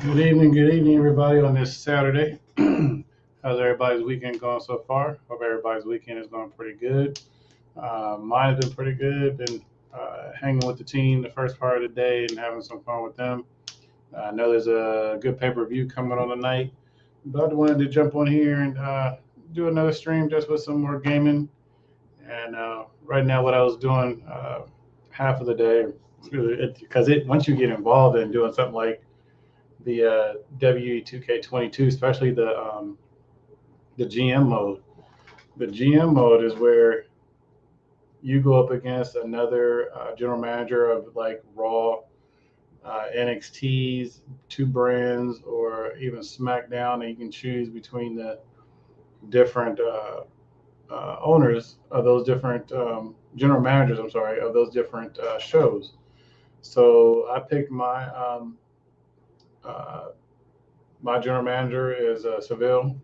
Good evening, everybody, on this Saturday. How's everybody's weekend going so far? Hope everybody's weekend is going pretty good. Mine has been pretty good. Been hanging with the team the first part of the day and having some fun with them. I know there's a good pay-per-view coming on tonight, but I wanted to jump on here and do another stream just with some more gaming. And right now, what I was doing half of the day, because once you get involved in doing something like the WE2K22, especially the GM mode. The GM mode is where you go up against another general manager of like Raw, NXT's two brands, or even SmackDown, and you can choose between the different owners of those different general managers. I'm sorry, of those different shows. So I picked uh, my general manager is Seville,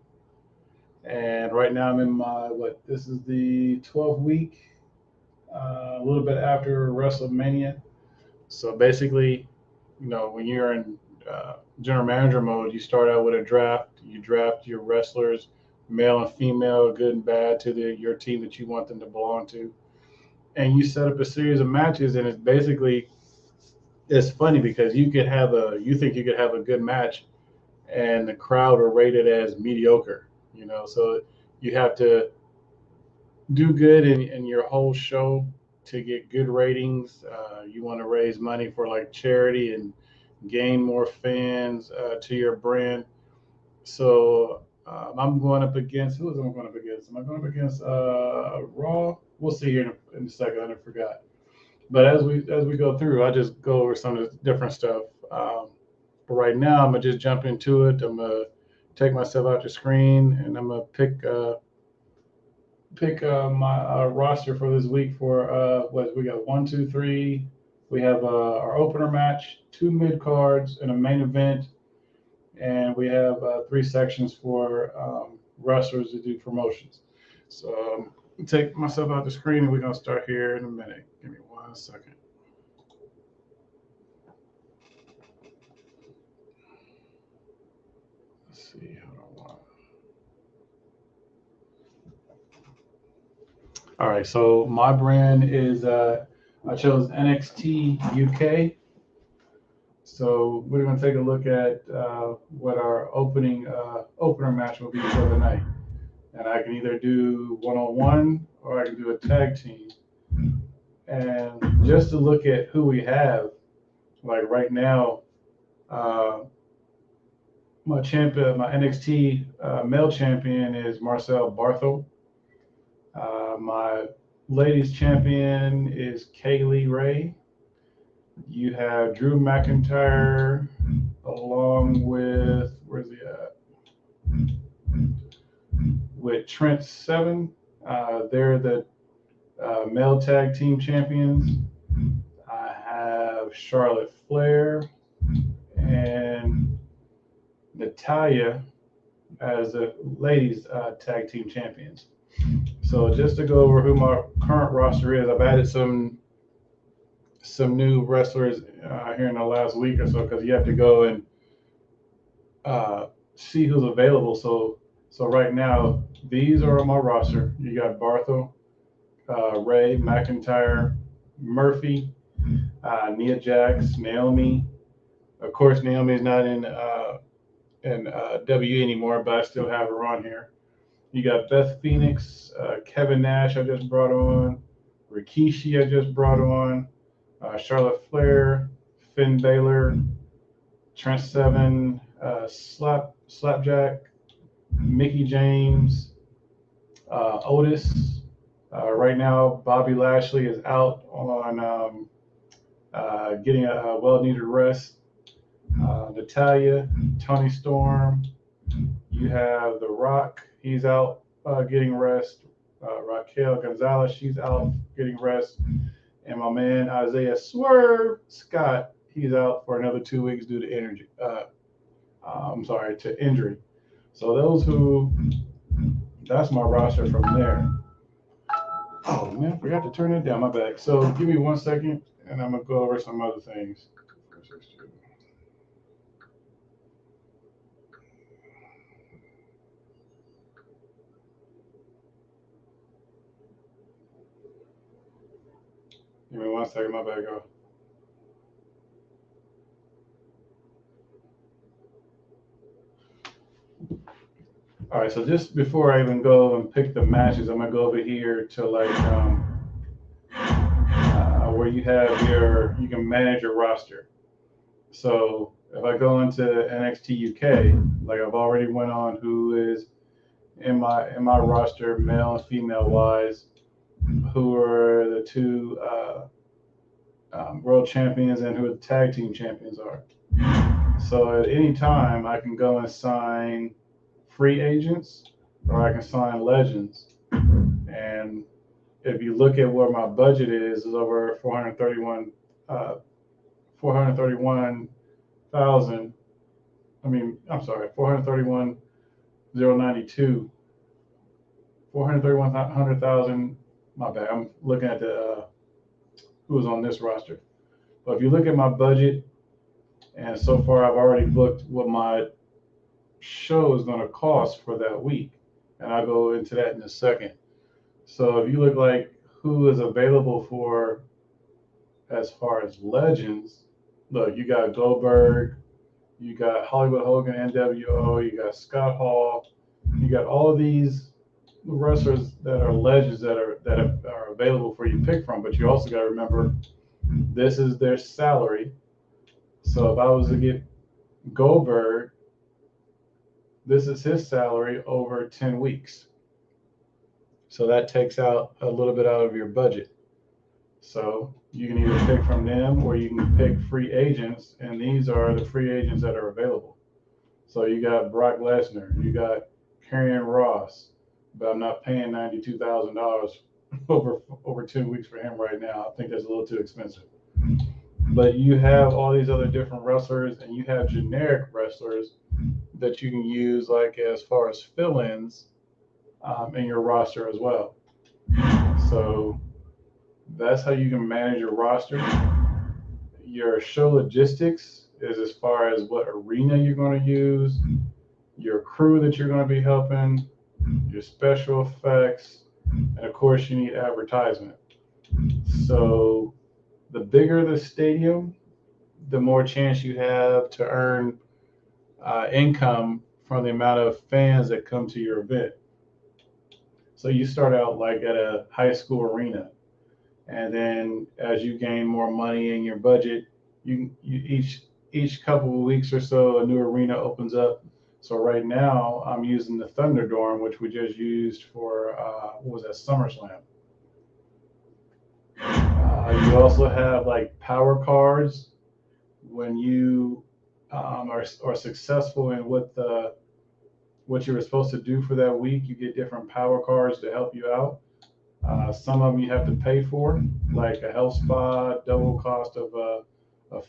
and right now I'm in my what? This is the 12th week, a little bit after WrestleMania. So basically, when you're in general manager mode, you start out with a draft. You draft your wrestlers, male and female, good and bad, to your team that you want them to belong to, and you set up a series of matches. And it's funny because you think you could have a good match, and the crowd are rated as mediocre. So you have to do good in your whole show to get good ratings. You want to raise money for like charity and gain more fans to your brand. So I'm going up against who is I going up against? Am I going up against Raw? We'll see here in a second. I forgot. But as we go through, I just go over some of the different stuff. But right now, I'm gonna just jump into it. I'm gonna take myself out the screen, and I'm gonna pick my roster for this week for what we got 1, 2, 3. We have our opener match, two mid cards, and a main event, and we have three sections for wrestlers to do promotions. So take myself out the screen, and we're gonna start here in a minute. Give me 1 second. Let's see. Hold on. All right. So my brand is I chose NXT UK. So we're going to take a look at what our opener match will be for the night, and I can either do one-on-one or I can do a tag team. And just to look at who we have, like right now, uh, my NXT male champion is Marcel Barthel. My ladies champion is Kaylee Ray. You have Drew McIntyre along with where's he at? With Trent Seven. They're the male tag team champions. I have Charlotte Flair and Natalia as the ladies tag team champions. So just to go over who my current roster is, I've added some new wrestlers here in the last week or so because you have to go and see who's available. So right now these are on my roster. You got Barthel, Ray, McIntyre, Murphy, Nia Jax, Naomi. Of course, Naomi's not in W anymore, but I still have her on here. You got Beth Phoenix, Kevin Nash I just brought on, Rikishi I just brought on, Charlotte Flair, Finn Balor, Trent Seven, Slapjack, Mickey James, Otis. Right now, Bobby Lashley is out on getting a well-needed rest. Natalia, Tony Storm. You have The Rock. He's out getting rest. Raquel Gonzalez, she's out getting rest. And my man Isaiah Swerve Scott, he's out for another 2 weeks due to energy. To injury. So that's my roster from there. Oh man, I forgot to turn it down. My bad. So give me 1 second, and I'm gonna go over some other things. Give me 1 second, my bad, go. All right, so just before I even go and pick the matches, I'm gonna go over here to like where you can manage your roster. So if I go into NXT UK, like I've already went on who is in my roster, male and female wise, who are the two world champions and who the tag team champions are. So at any time, I can go and sign free agents or I can sign legends. And if you look at what my budget is over 431,000. I'm sorry, 431,092, 431,100,000. My bad. I'm looking at the who's on this roster. But if you look at my budget, and so far I've already booked what my show is going to cost for that week, and I'll go into that in a second. So if you look like who is available for as far as legends, look, you got Goldberg, you got Hollywood Hogan, NWO, you got Scott Hall, you got all of these wrestlers that are legends that are available for you to pick from. But you also got to remember, this is their salary. So if I was to get Goldberg, this is his salary over 10 weeks. So that takes out a little bit out of your budget. So you can either pick from them or you can pick free agents, and these are the free agents that are available. So you got Brock Lesnar, you got Karrion Ross, but I'm not paying $92,000 over 2 weeks for him right now. I think that's a little too expensive. But you have all these other different wrestlers, and you have generic wrestlers that you can use like as far as fill-ins in your roster as well. So that's how you can manage your roster. Your show logistics is as far as what arena you're going to use, your crew that you're going to be helping, your special effects, and of course you need advertisement. So the bigger the stadium, the more chance you have to earn income from the amount of fans that come to your event. So you start out like at a high school arena, and then as you gain more money in your budget, you each couple of weeks or so a new arena opens up. So right now I'm using the Thunderdome, which we just used for what was that, SummerSlam. You also have like power cards when you are successful in what you were supposed to do for that week. You get different power cards to help you out. Some of them you have to pay for, like a health spa, double cost of a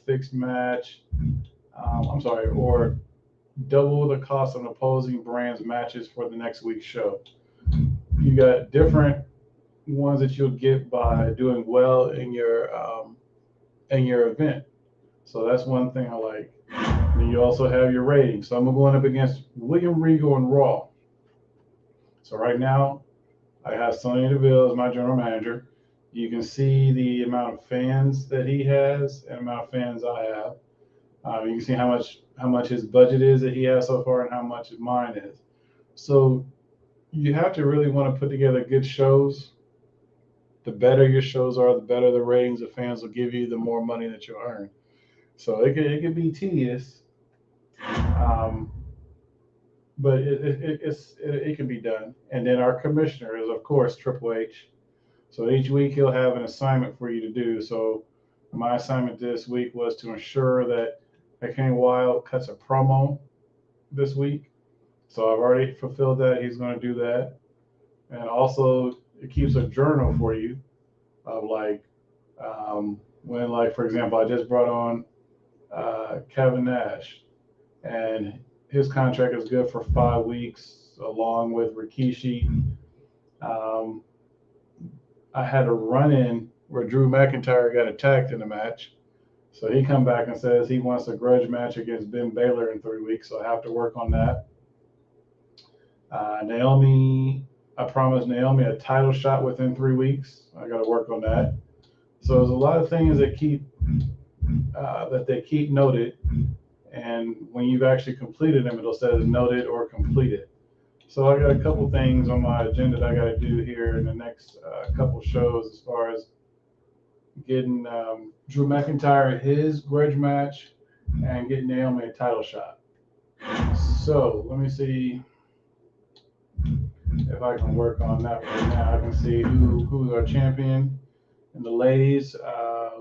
fixed match. I'm sorry, or double the cost of opposing brands matches for the next week's show. You got different ones that you'll get by doing well in your event. So that's one thing I like. And you also have your ratings. So I'm going up against William Regal and Raw. So right now, I have Sonya Deville as my general manager. You can see the amount of fans that he has and the amount of fans I have. You can see how much his budget is that he has so far and how much mine is. So you have to really want to put together good shows. The better your shows are, the better the ratings the fans will give you, the more money that you'll earn. So it could be tedious, but it can be done. And then our commissioner is, of course, Triple H. So each week he'll have an assignment for you to do. So my assignment this week was to ensure that Kenny Wild cuts a promo this week. So I've already fulfilled that. He's going to do that. And also it keeps a journal for you of like when, like, for example, I just brought on Kevin Nash, and his contract is good for 5 weeks, along with Rikishi. I had a run-in where Drew McIntyre got attacked in the match, so he come back and says he wants a grudge match against Ben Baylor in 3 weeks, so I have to work on that. Naomi, I promised Naomi a title shot within 3 weeks. I got to work on that. So there's a lot of things that they keep noted, and when you've actually completed them, it'll say noted or completed. So I got a couple things on my agenda that I got to do here in the next couple shows, as far as getting Drew McIntyre his grudge match and getting Naomi a title shot. So let me see if I can work on that right now. I can see who's our champion in the ladies,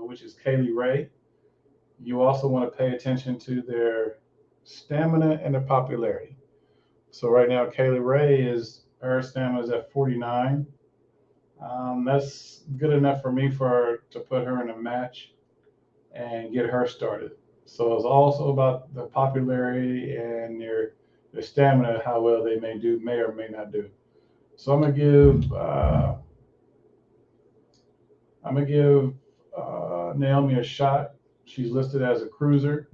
which is Kaylee Ray. You also want to pay attention to their stamina and their popularity. So right now, Kaylee Ray her stamina is at 49. That's good enough for me to put her in a match and get her started. So it's also about the popularity and their stamina, how well they may or may not do. So I'm gonna give Naomi a shot. She's listed as a cruiser,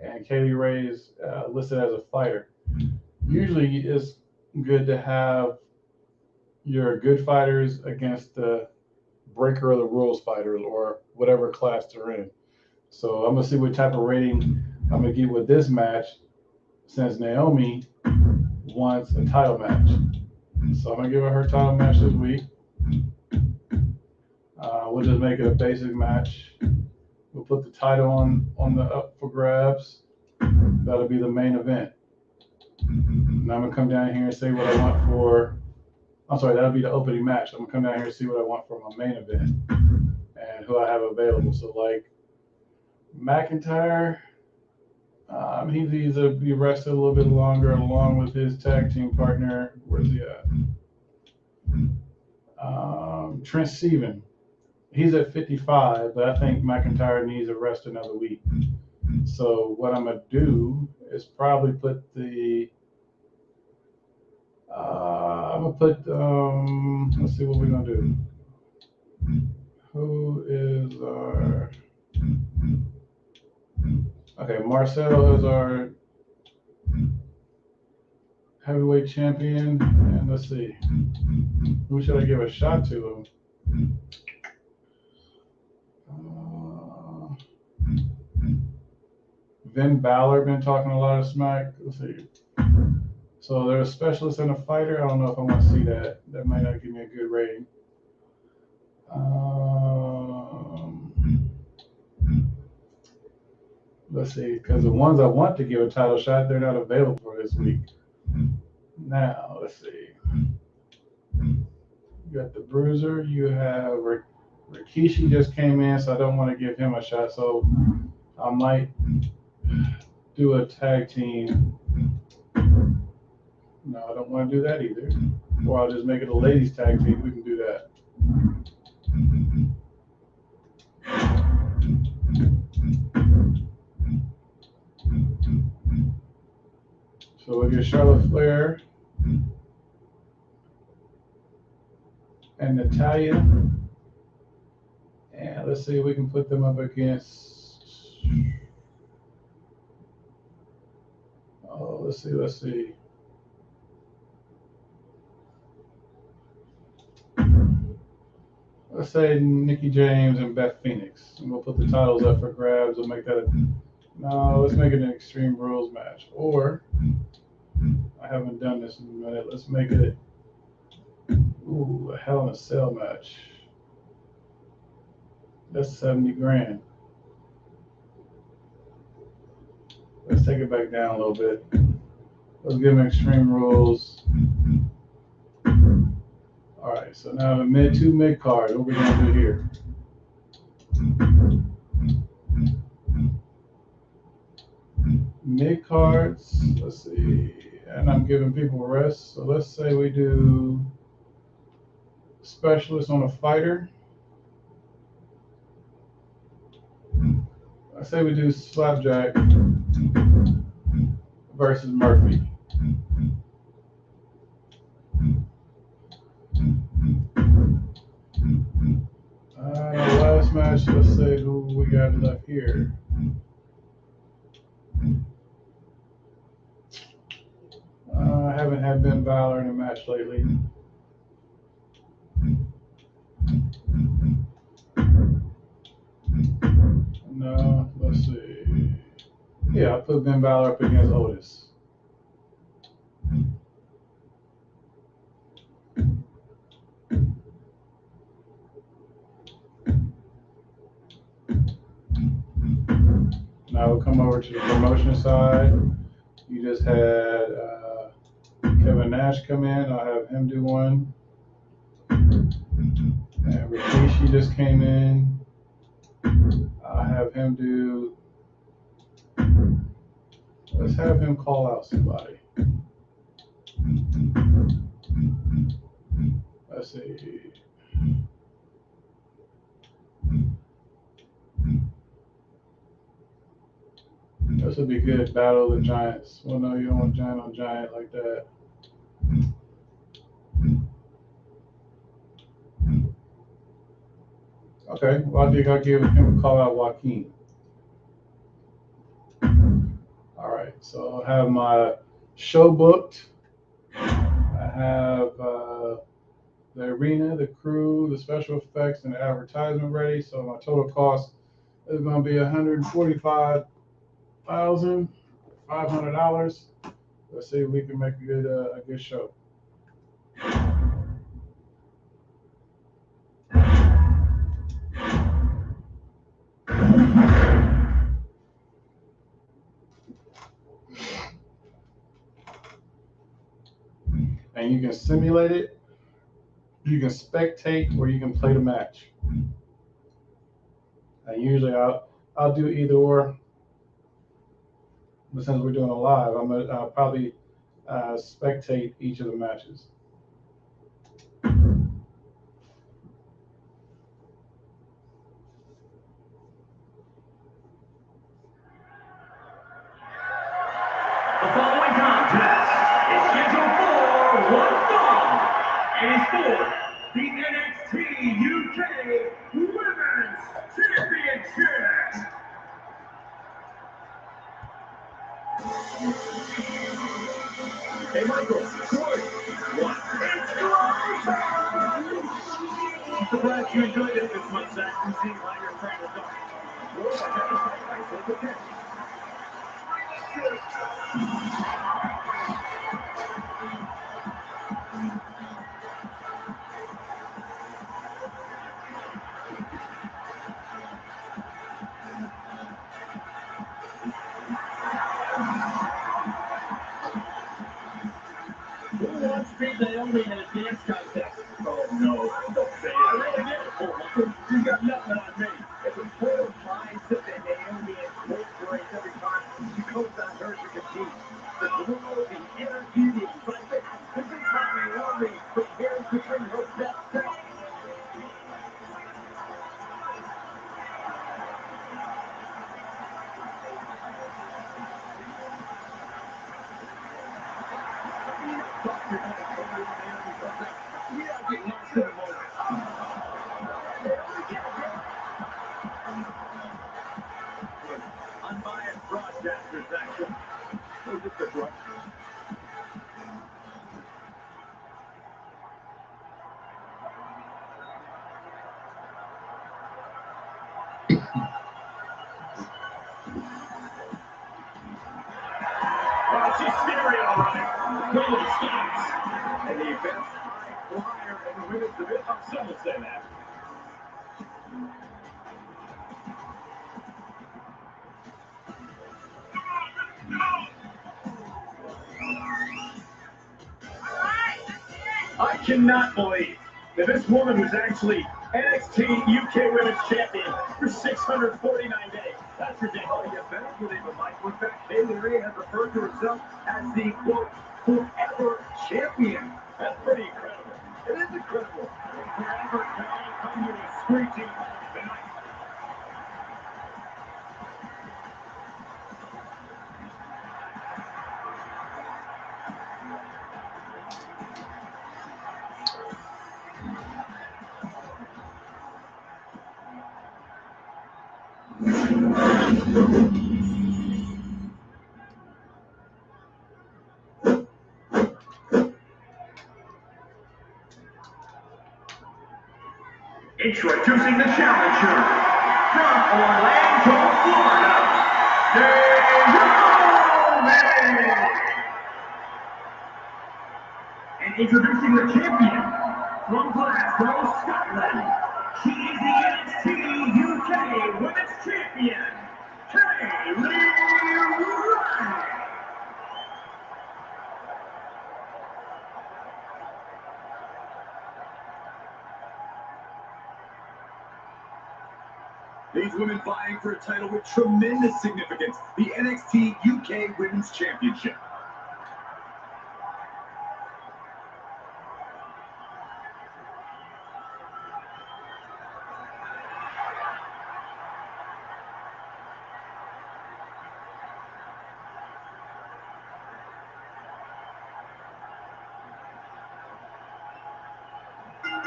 and Kaylee Ray is listed as a fighter. Usually, it's good to have your good fighters against the breaker of the rules fighters, or whatever class they're in. So I'm gonna see what type of rating I'm gonna get with this match, since Naomi wants a title match. So I'm gonna give her title match this week. We'll just make it a basic match. We'll put the title on the up for grabs. That'll be the main event. Now I'm gonna come down here and say what I want for. I'm sorry, that'll be the opening match. I'm gonna come down here and see what I want for my main event and who I have available. So like McIntyre, he needs to be rested a little bit longer, along with his tag team partner. Where's he at? Trent Seven. He's at 55, but I think McIntyre needs to rest another week. So what I'm gonna do is probably put let's see what we're gonna do. Who is our? Okay, Marcel is our heavyweight champion, and let's see, who should I give a shot to? Finn Balor been talking a lot of smack. Let's see. So they're a specialist and a fighter. I don't know if I want to see that. That might not give me a good rating. Let's see, because the ones I want to give a title shot, they're not available for this week. Now, let's see. You got the Bruiser. You have Rikishi just came in, so I don't want to give him a shot. So I might do a tag team. No, I don't want to do that either. Or I'll just make it a ladies tag team. We can do that. So we'll get Charlotte Flair and Natalya. And let's see if we can put them up against. Oh, let's see. Let's say Nikki James and Beth Phoenix. And we'll put the titles up for grabs. We'll make that let's make it an Extreme Rules match. Or, I haven't done this in a minute. Let's make it a Hell in a Cell match. That's 70 grand. Let's take it back down a little bit. Let's give them Extreme Rules. All right, so now the mid card. What we're gonna do here? Mid cards. Let's see, and I'm giving people rest. So let's say we do specialist on a fighter. I say we do Slapjack versus Murphy. Last match, let's say who we got left here. I haven't had Ben Balor in a match lately. Yeah, I put Ben Balor up against Otis. Now we'll come over to the promotion side. You just had Kevin Nash come in. I'll have him do one. And Rikishi just came in. I'll have him do. Let's have him call out somebody. Let's see. This would be good. Battle of the Giants. Well, no, you don't want giant on giant like that. Okay, well, I think I'll give him a call out, Joaquin. All right, so I have my show booked. I have the arena, the crew, the special effects, and the advertisement ready. So my total cost is going to be $145,500. Let's see if we can make a good show. And you can simulate it, you can spectate, or you can play the match. And usually I'll do either or. But since we're doing it live, I'll probably spectate each of the matches. The following contest is scheduled for one fall and is for the NXT UK Women's Championship. Hey, Michael, Corey, what? It's go time! I'm glad you enjoyed it this much, Zach, and seeing how your friend was going. You're the head of highlights of the day. Who wants to be Naomi in a dance contest? Oh, no, don't say it. I really did it, Paul. You got nothing on me. It's a total mindset that Naomi incorporates every time she comes on her to compete. The glow, the energy, the excitement. This is how Naomi prepares to bring her best self. Unbiased broadcasters, actually. Was it the brush? Oh, she's scary, all right. Golden stops. And the best high flyer in the women's division. Oh, some would say that. I cannot believe that this woman was actually NXT UK Women's Champion for 649 days. That's ridiculous. You better believe it, Mike. In fact, Bayley Ray has referred to herself as the, quote, forever champion. That's pretty incredible. It is incredible. Forever can only come to a screeching halt tonight. Introducing the challenger from Orlando, Florida, Dave Introducing the champion from Glasgow, Scotland. She is the NXT UK Women's Champion, Kay Lee Ray. These women vying for a title with tremendous significance, the NXT UK Women's Championship.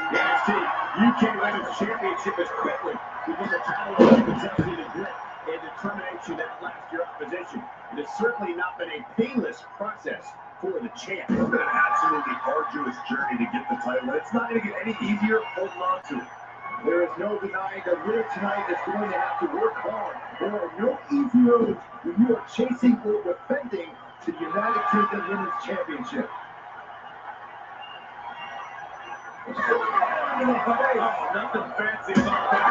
The NXT UK Women's Championship is quickly become a title that possessing the grit and determination that lasts your opposition. It has certainly not been a painless process for the champ. It's been an absolutely arduous journey to get the title. It's not going to get any easier holding on to it. There is no denying the winner tonight is going to have to work hard. There are no easy roads when you are chasing or defending the United Kingdom Women's Championship. Oh, nothing fancy about that.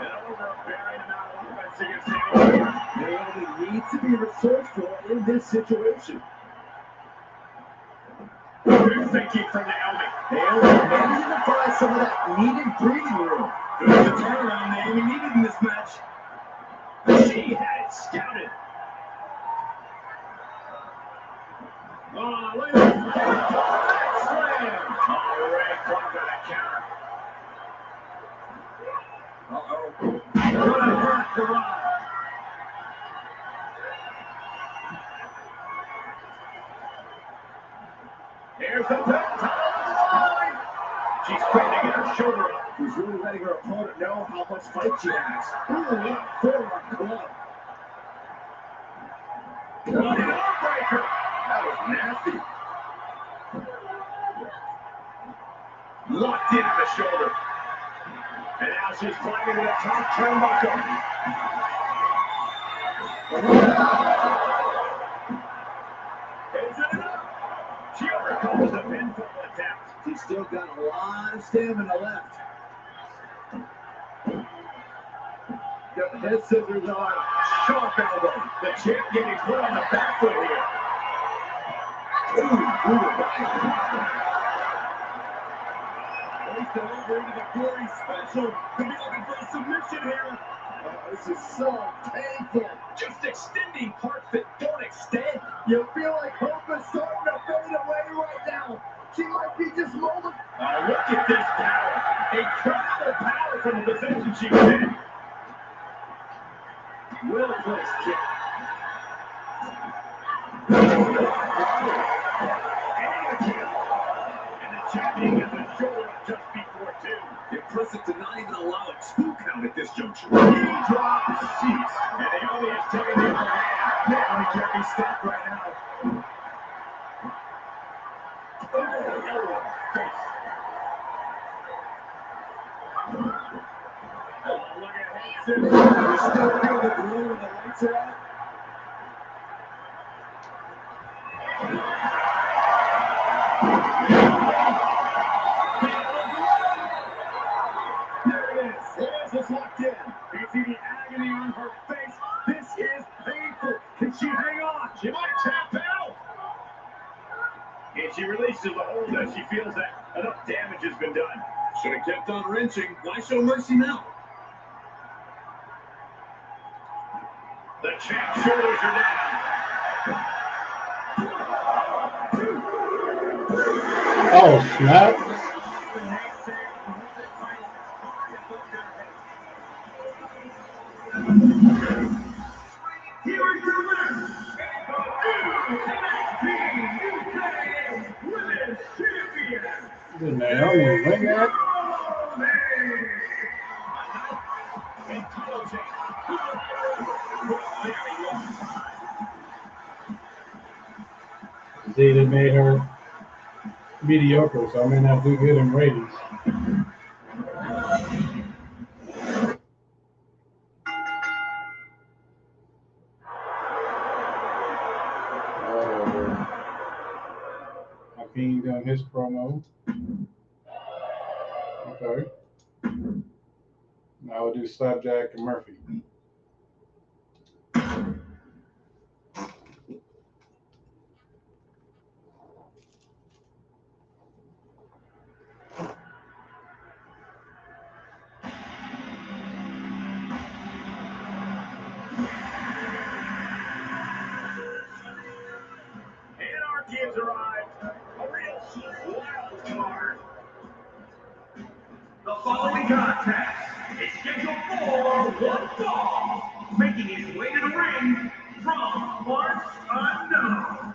An overbearing amount of offense against Naomi. Naomi needs to be resourceful in this situation. Good thinking from Naomi. Naomi managed to find some of that needed breathing room. Good the turnaround Naomi needed in this match. She had it scouted. Oh, look at that slam. Oh, Ray Carter that counter. Uh-oh. What a hurt to run. Here's the top. She's quick to get her shoulder up. She's really letting her opponent know how much fight she has. Ooh, what for a club. What an armbreaker. That was nasty. Locked in on the shoulder. And now she's climbing to the top turnbuckle. Is it enough? She overcomes the pinfall attempt. She's still got a lot of stamina left. Got the head scissors on. Sharp elbow. The champ getting put on the back foot here. Placed it over into the Glory Special. Could be looking for a submission here. This is so painful. Just extending parts that don't extend. You feel like hope is starting to fade away right now. She might be just molded. Look at this power. Incredible power from the position she was in. Well placed kick. And the champion gets a shoulder up just before two. Impressive to not even allow a 2 count at this juncture. He drops seats. And Naomi is taking the upper hand. Naomi can't be stopped right now. Oh, face. Oh, look at Hanson. We're still out of the blue and the lights are out. Is locked in. You see the agony on her face. This is painful. Can she hang on? She might tap out. And she releases the hold as she feels that enough damage has been done. Should have kept on wrenching. Why show mercy now? The champ shoulders her down. Oh, snap. Did Naomi win that? They made her mediocre, so I may not do good in ratings. Fiend doing his promo. Okay. Now we'll do Slapjack and Murphy. Anarchy has arrived. A real wild card. The following contest is scheduled for one fall, making his way to the ring from parts unknown.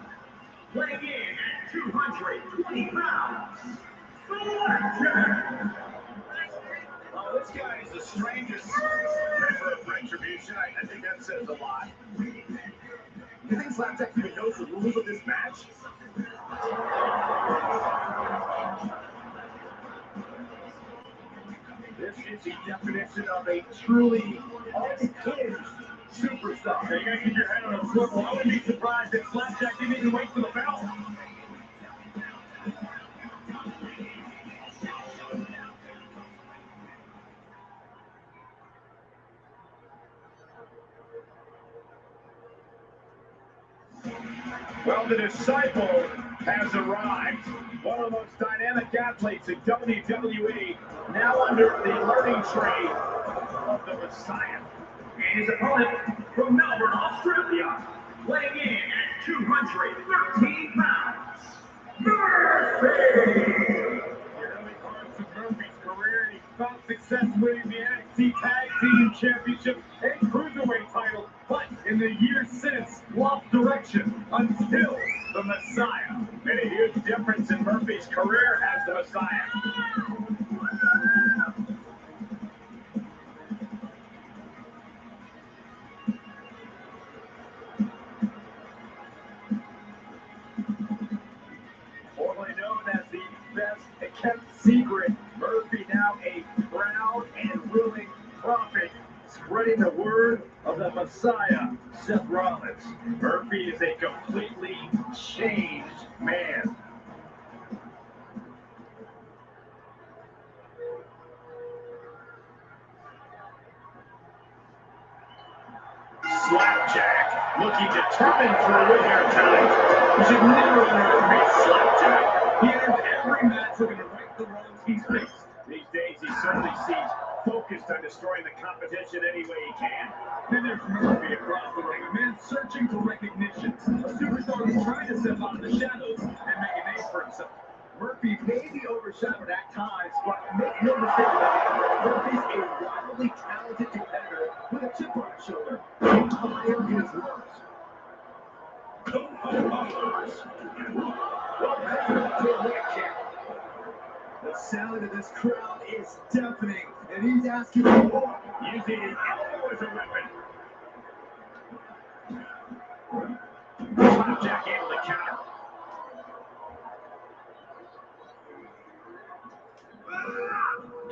Weighing in at 220 pounds, Slapjack. Oh, this guy is the strangest member of Retribution. I think that says a lot. You think Slapjack even knows the rules of this match? This is the definition of a truly unhinged superstar. You gotta keep your head on a swivel. I wouldn't be surprised if Slapjack didn't even wait for the bell. Well, the disciple has arrived. One of the most dynamic athletes in WWE, now under the learning tree of the Messiah. And his opponent from Melbourne, Australia, weighing in at 213 pounds, Murphy! The early parts of Murphy's career, he found success winning the NXT Tag Team Championship and Cruiserweight title, but in the years since, lost direction until the Messiah. And a huge difference in Murphy's career as the Messiah. Formerly known as the best kept secret, Murphy now a proud and willing prophet, spreading the word of the Messiah, Seth Rollins. Murphy is a completely changed man. Slapjack looking determined for a win here tonight. You should never underestimate Slapjack. He enters every match looking to right the wrongs he's faced. These days, he certainly seems focused on destroying the competition any way he can. Then there's Murphy across the ring, a man searching for recognition, a superstar who's trying to step out of the shadows and make a name for himself. Murphy may be overshadowed at times, but make no mistake about it, Murphy's a wildly talented competitor with a chip on his shoulder. He's higher in his words. The sound of this crowd is deafening, and he's asking for more. Using his elbow as a weapon. Slapjack able to counter.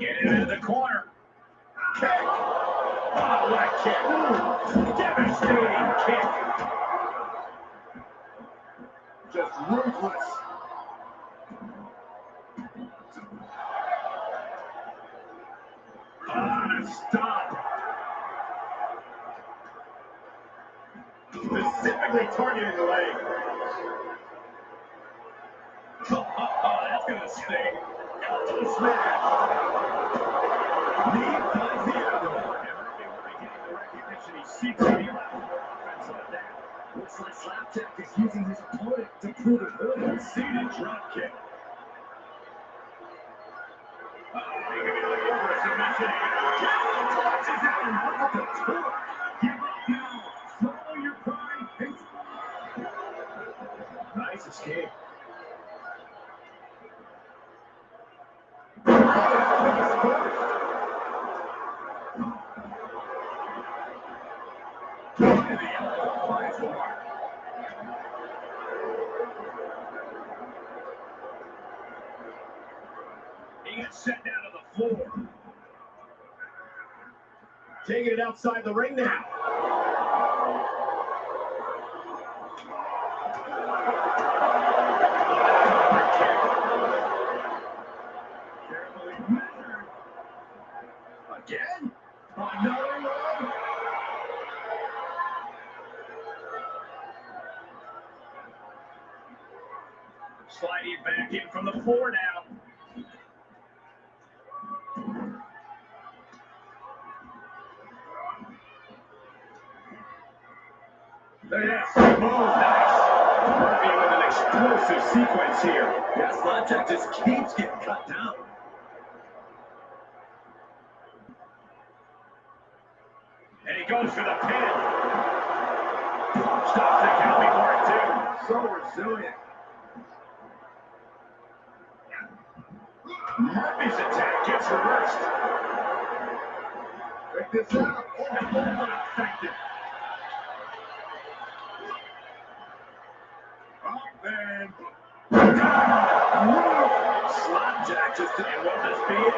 Get it into the corner. Kick. Oh, what a kick. Devastating kick. Just ruthless. Stop. Specifically targeting the leg. Oh, that's gonna sting. Elbow smash. Knee finds the elbow. Murphy will be getting the recognition he seeks to be allowed more offense like that. Looks like Slapjack is using his opponent to prove a point. Seated drop kick. He could be looking for a submission. Clutches out and look at the torque. Give up now. Swallow your pride. Nice escape. He gets set down to the floor. Taking it outside the ring now. sliding back in from the floor now. Yes, oh, nice. Murphy with an explosive sequence here. Yeah, Slapjack just keeps getting cut down. And he goes for the pin. Stops the count before it, too. So resilient. Murphy's attack gets reversed. Check this out. Oh, effective. Up and Slapjack just didn't want this be it.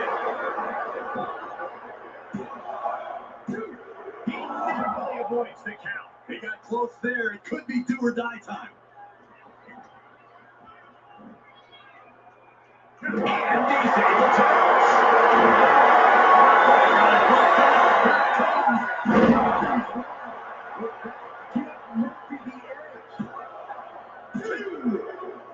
He narrowly avoids the count. He got close there. It could be do or die time. And he's able to.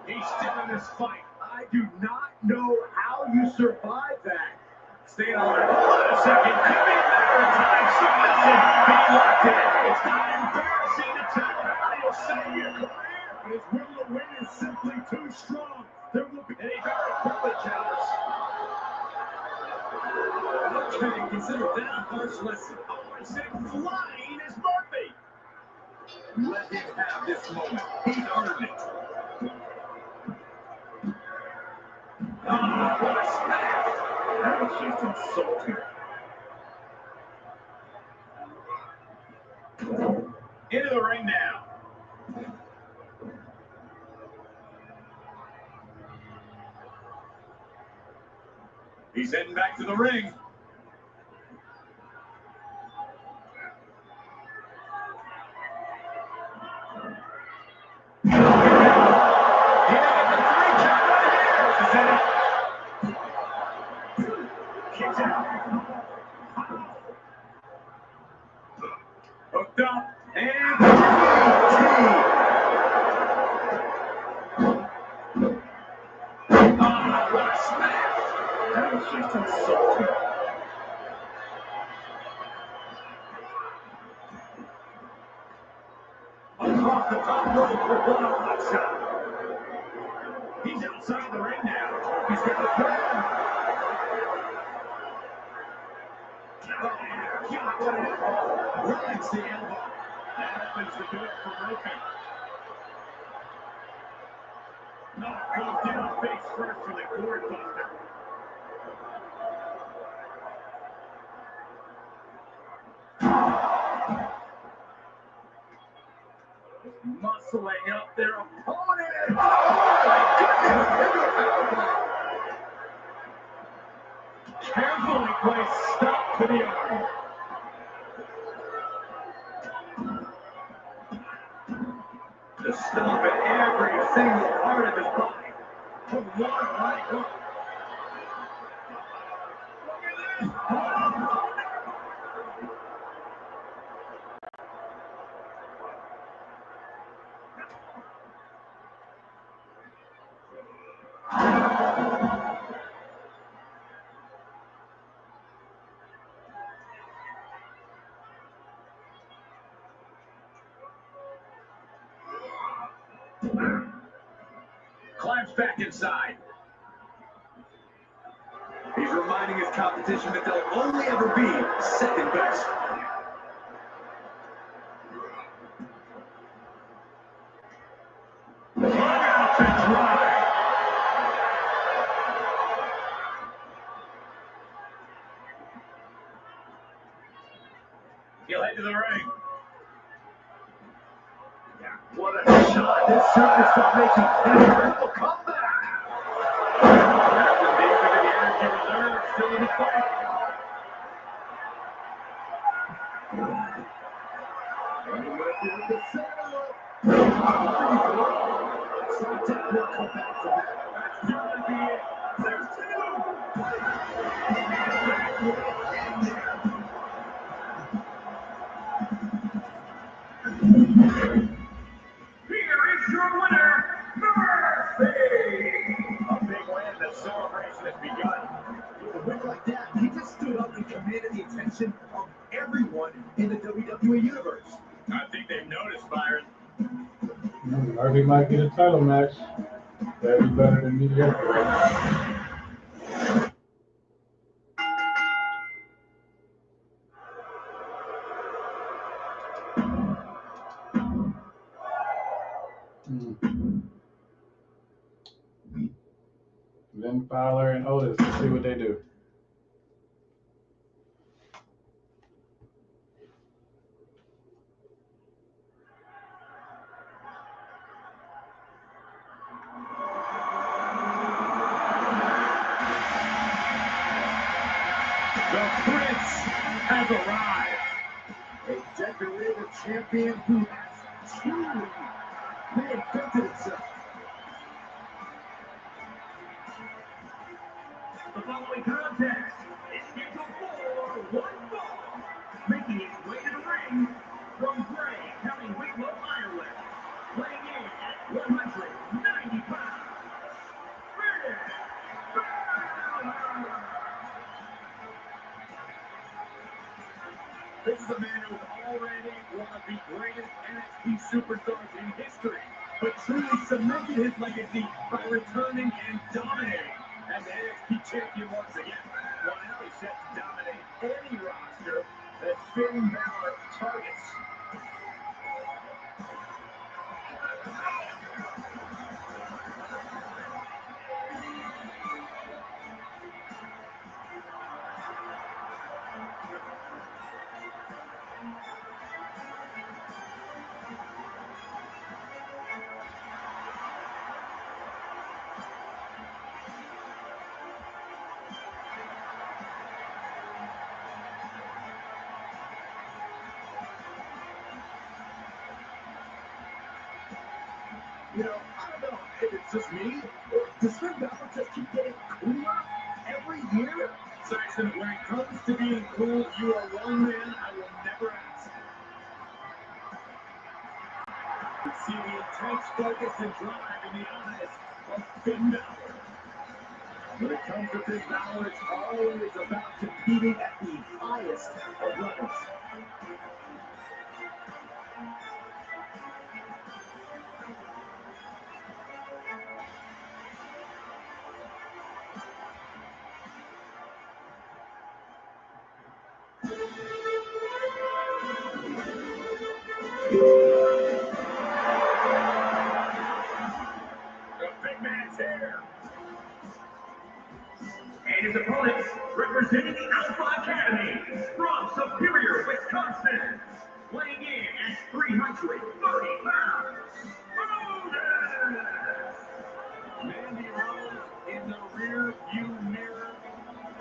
He's still in this fight. I do not know how you survive that. Stay on it. Hold on a second. Could be a matter of time. Submission being locked in. It's not embarrassing to tell how you'll save your career. But his will to win is simply too strong. There will be any very quickly counters. Okay, consider that a harsh lesson. Oh, and say flying is Murphy. Let him have this moment. He's earned it. Oh, what a smash! That was just insulting. Into the ring now. He's heading back to the ring. Hooked up and oh, what a smash! That was just insulting. Across the top rope for one hot shot. He's outside the ring now. He's got the third. Relax the elbow. That happens to do it for Murphy. No, goes down face first for the gourd buster. Muscling up their opponent. Oh my goodness! Carefully placed stop to the arm. To stop at every single part of his body. From one right hook. Look at this. Climbs back inside. He's reminding his competition that they'll only ever be second best. Out to try. He'll head to the ring. What a shot. This superstar making an incredible comeback. After deep into the energy reserve, still in the fight. With the setup. Slapjack will come back from that. That's gonna be it. There's two. Here is your winner, Murphy. celebration has begun. With a win like that, he just stood up and commanded the attention of everyone in the WWE Universe. I think they've noticed, Byron. Harvey might get a title match. That'd be better than mediocre right now. Finn Balor and Otis. Let's see what they do. The Prince has arrived. A decorated champion who has truly reinvented himself. The following contest is scheduled for one fall. Making its way to the ring from Bray County, Wicklow, Ireland. Weighing in at 190 pounds. Finn Balor. This is a man who is already one of the greatest NXT superstars in history, but truly cemented his legacy by returning and dominating as NXT champion once again. Well, now he's set to dominate any roster that Finn Balor targets. You know, I don't know if it's just me, or does Finn Balor just keep getting cooler every year? Saxon, when it comes to being cool, you are one man I will never ask. You see the intense focus and drive in the eyes of Finn Balor. When it comes to Finn Balor, it's always about competing at the highest of levels. The big man's here. And his opponents, representing the Alpha Academy from Superior, Wisconsin, weighing in at 330 pounds. Otis! Mandy Rose in the rear view mirror.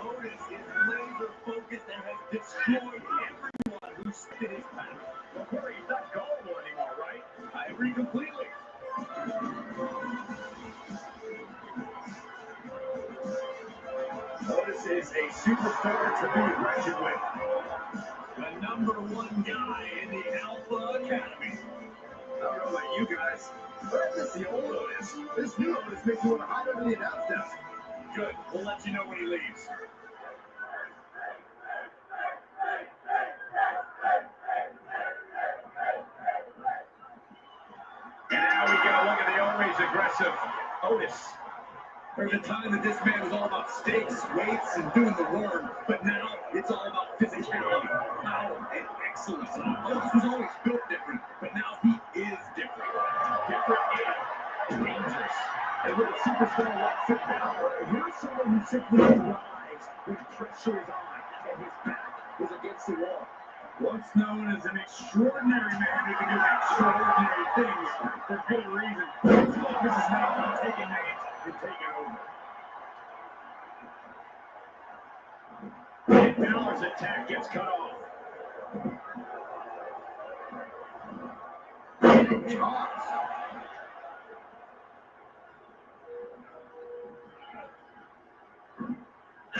Otis is laser focused and has destroyed everyone who stood his path. Well, Corey, he's not gullible anymore, right? I agree completely. Otis is a superstar to be reckoned with. The #1 guy in the Alpha Academy. I don't know about you guys, but this is the old Otis. This new Otis makes me want to hide under the announce desk. Good. We'll let you know when he leaves. And now we get a look at the always aggressive Otis. There's a time that this man was all about stakes, weights, and doing the worm, but now it's all about physicality, power, and excellence. Otis was always built different, but now he is different. Different and dangerous. And with a superstar like Finn Balor, here's someone who simply thrives when pressure is on and his back is against the wall. Once known as an extraordinary man who can do extraordinary things for good reason, his focus is now on taking names and taking over. And Balor's attack gets cut off. Toss.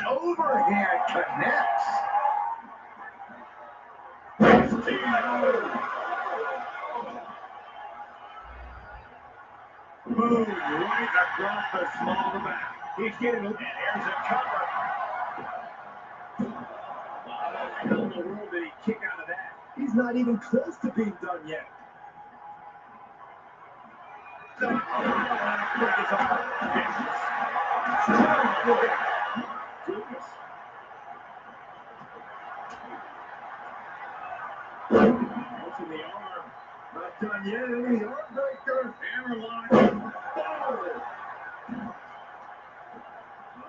Overhand connects. Boom, right across the small of the back. He's getting it. And there's a cover. How in the world did he kick out of that? He's not even close to being done yet. Break his arm. Vicious. Goodness. Watching the arm. Not done yet. The arm breaker. Hammerlock. Oh!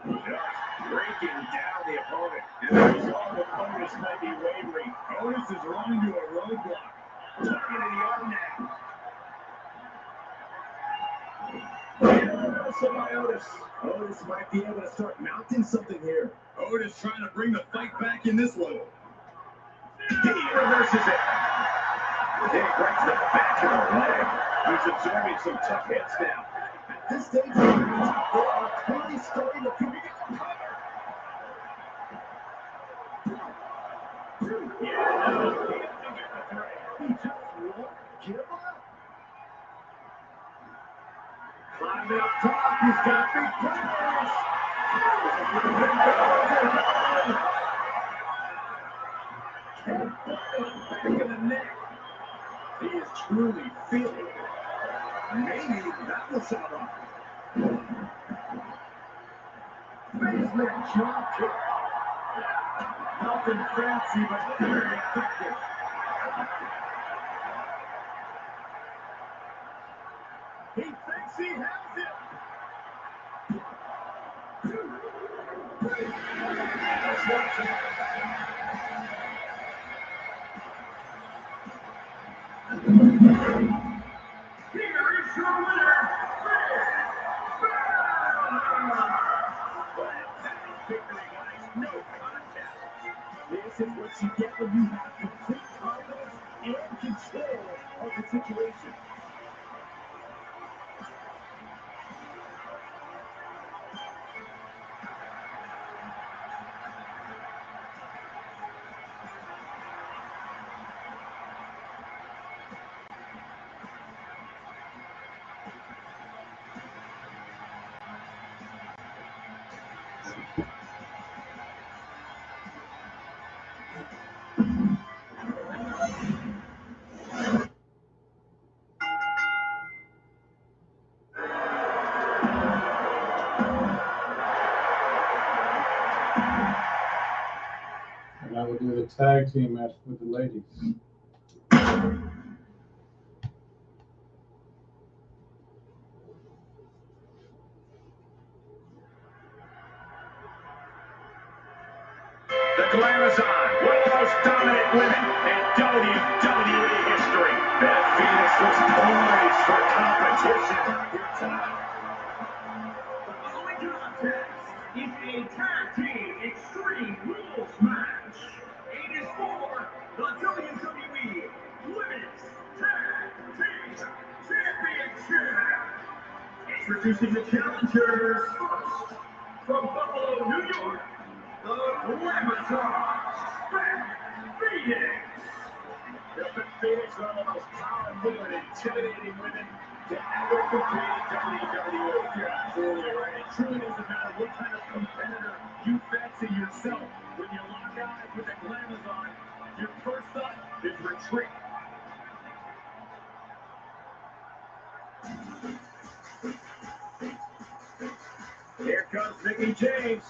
Just breaking down the opponent. And the result of Otis might be wavering. Otis is running to a roadblock. Targeting the arm now. Reversal by Otis. Otis might be able to start mounting something here. Otis trying to bring the fight back in this one. He reverses it. Then he breaks the back of the leg. He's absorbing some tough hits now. At this stage of the match, they are clearly starting to figure out Yeah, no, he didn't get the three. he just won't give up. Climbing up top, he's got big plans. Back of the neck. He is truly feeling it. Maybe that will set up. Basement drop kick. Nothing fancy, but very effective. He thinks he has it. That's watching. Here is your winner, victory, guys. No contest. This is what you get when you have complete confidence and control of the situation. And I will do the tag team match with the ladies. The Glamazon, one of the most dominant women in WWE history. Beth Phoenix looks poised for competition here tonight. The following contest is a tag team extreme rules match. It is for the WWE Women's Tag Team Championship. Introducing the challengers first, from Buffalo, New York, the Glamazon, Beth Phoenix. Beth Phoenix is one of the most powerful and intimidating women to ever compete in WWE. You're absolutely right. It truly doesn't matter what kind of competitor you fancy yourself. When you lock eyes with the Glamazon, your first thought is retreat. Here comes Mickie James.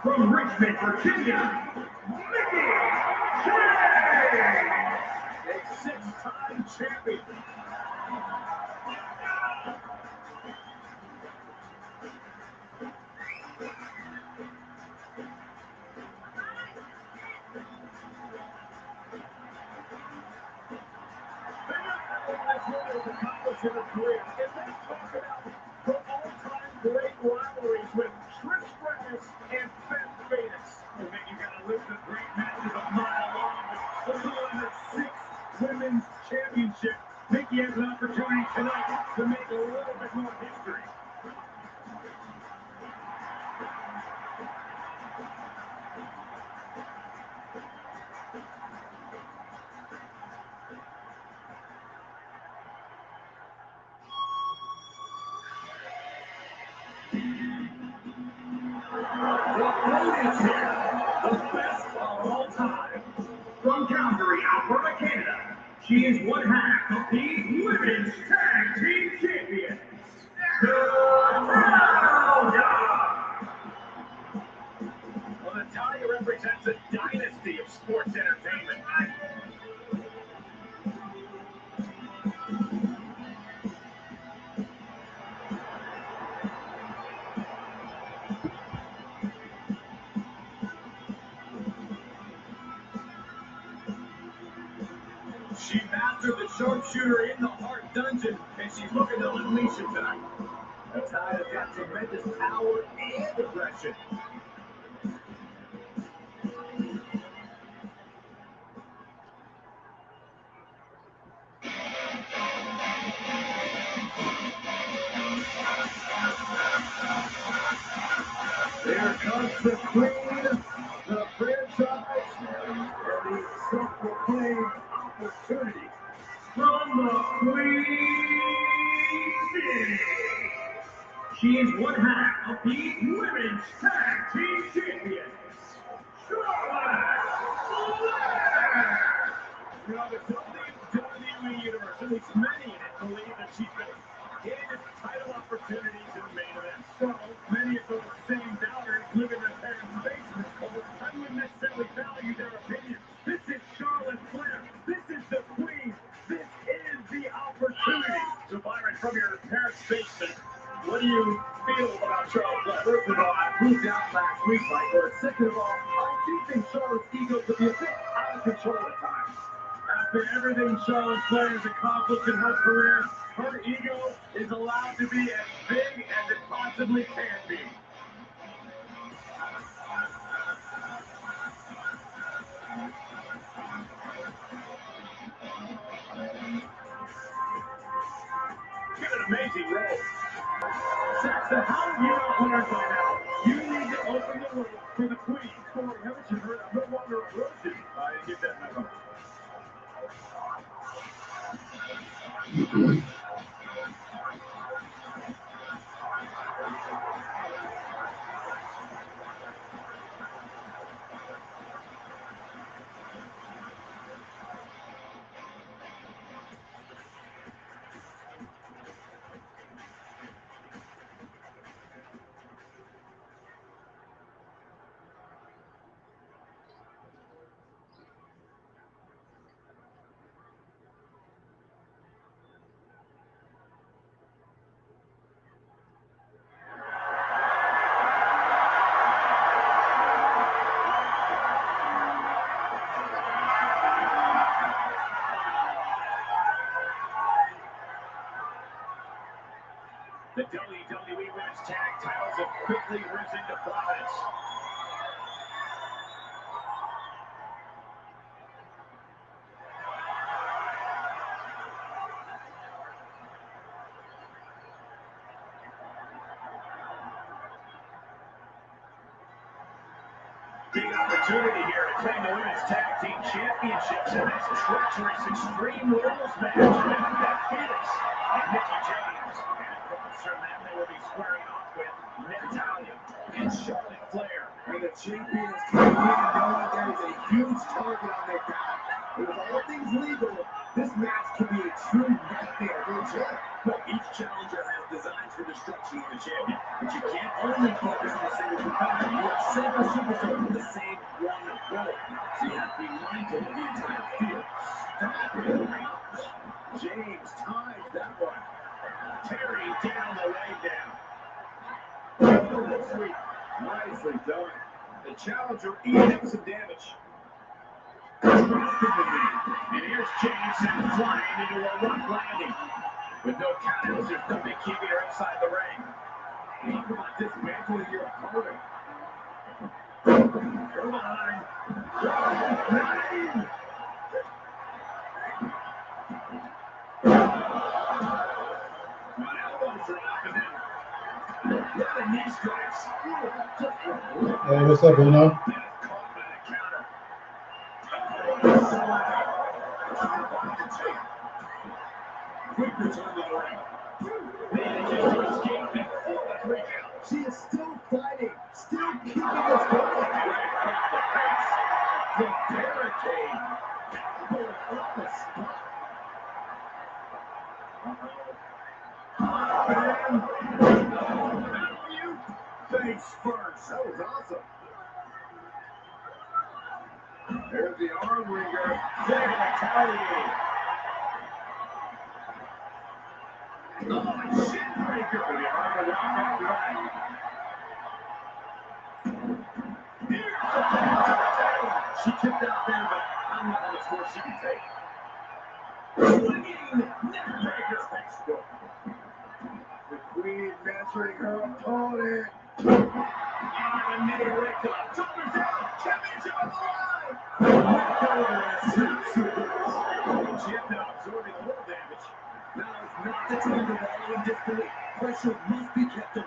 From Richmond, Virginia, Mickie James, a six-time champion. Accomplished in her career. And let's talk about her all-time great rivalries with Trish Stratus and Beth Phoenix. Well, man, you gotta live the great matches a mile long. Let's go on the sixth women's championship. Mickie has an opportunity tonight to make a little bit more history. opponents here, the best of all time. From Calgary, Alberta, Canada, she is one half of the Women's Tag Team Champions, the Brown Dog. Well, Natalya represents a dynasty of sports entertainment. She mastered the sharpshooter in the Heart Dungeon, and she's looking to unleash it tonight. Natalya's got tremendous power and aggression. There comes the queen, the franchise, and the self-proclaimed opportunity from the Queen City. She is one half of the Women's Tag Team Champions, Charlotte Flair. You know, the WWE Universe, at least many in it, believe that she's been getting title opportunities in the main event. So many of those same doubters live in their parents' basements. I wouldn't necessarily value their opinion. This is Charlotte Flair. This is the Queen. This is the opportunity. So Byron, from your parents' basement, what do you feel about Charlotte Flair? First of all, I moved out last week, Michael. Second of all, I do think Charlotte's ego could be a bit out of control at times. After everything Charlotte Flair has accomplished in her career, her ego is allowed to be as big as it possibly can be. She's an amazing role. Saxton, how have you not learned by now? You need to open the road for the Queen. Corey, haven't you heard? I'm no longer a virgin. I didn't get that memo. The WWE Women's Tag Titles have quickly risen to prominence. Big opportunity here to claim the Women's Tag Team Championships in this treacherous Extreme Rules match with Beth Phoenix and Mickie James. And across from them, they will be squaring off with Natalya and Charlotte Flair. When the champions come in knowing there is a huge target on their back, and with all things legal, this match can be a true nightmare for the champ. But each challenger has designs for destruction of the champion. But you can't only focus on a single competitor. You have several superstars with the same one goal. So you have to be mindful of the entire field. Stop it. James ties that one. Tearing down the leg down. Sweet. Nicely done. The challenger eating up some damage. And here's James sent flying into a rough landing. With no countouts, there's nothing keeping her inside the ring. Talk about dismantling your opponent. Come on. One elbow drop and then the knee strikes. Hey, what's up, Bruno? Caught by the counter. Quick return to the ring. Manages to escape before the 3 count. She is still fighting, still keeping us going. The barricade. Going on the spot. Face first. That was awesome. There's the arm ringer. There to retaliate. Oh, shin breaker. The arm around that line. Here's the back. She kicked out there, but I don't know how much more she can take. Swinging neck breaker. Facebook. The Queen measuring her opponent. And a mini wake up. Shoulders down. Championship on the line. She ended up absorbing a little damage. Now is not the time to wallow in disbelief. Pressure must be kept on.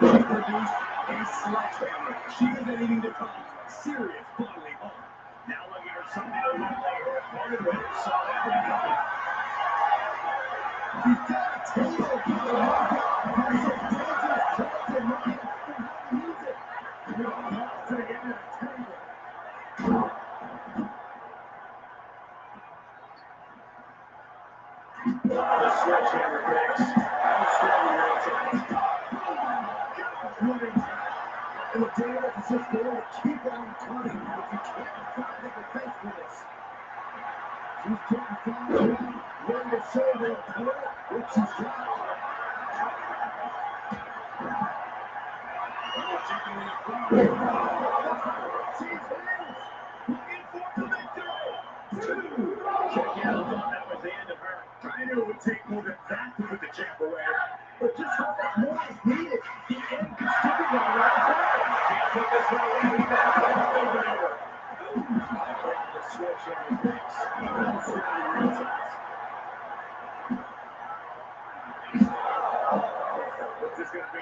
She produced a sledgehammer. She is aiming to cause serious bodily harm. Now looking for something to eliminate her opponent with. So that he's got a table. He's a dangerous character. Looking for how to use it. With a ball to the end of the table. The sledgehammer breaks. Outstanding right. And the Davis is just going to keep on cutting. But you can't afford to make a face for this. She's getting fouled. Ready to show her opponent what she's got. She's in. Looking for the victory. 2. Check out. That was the end of her. I knew it would take more than that to put the champ away. But just how much more is needed? The end could still be on right side. Can't put this one away. He's back over and over. The switch on his legs. What's this going to be?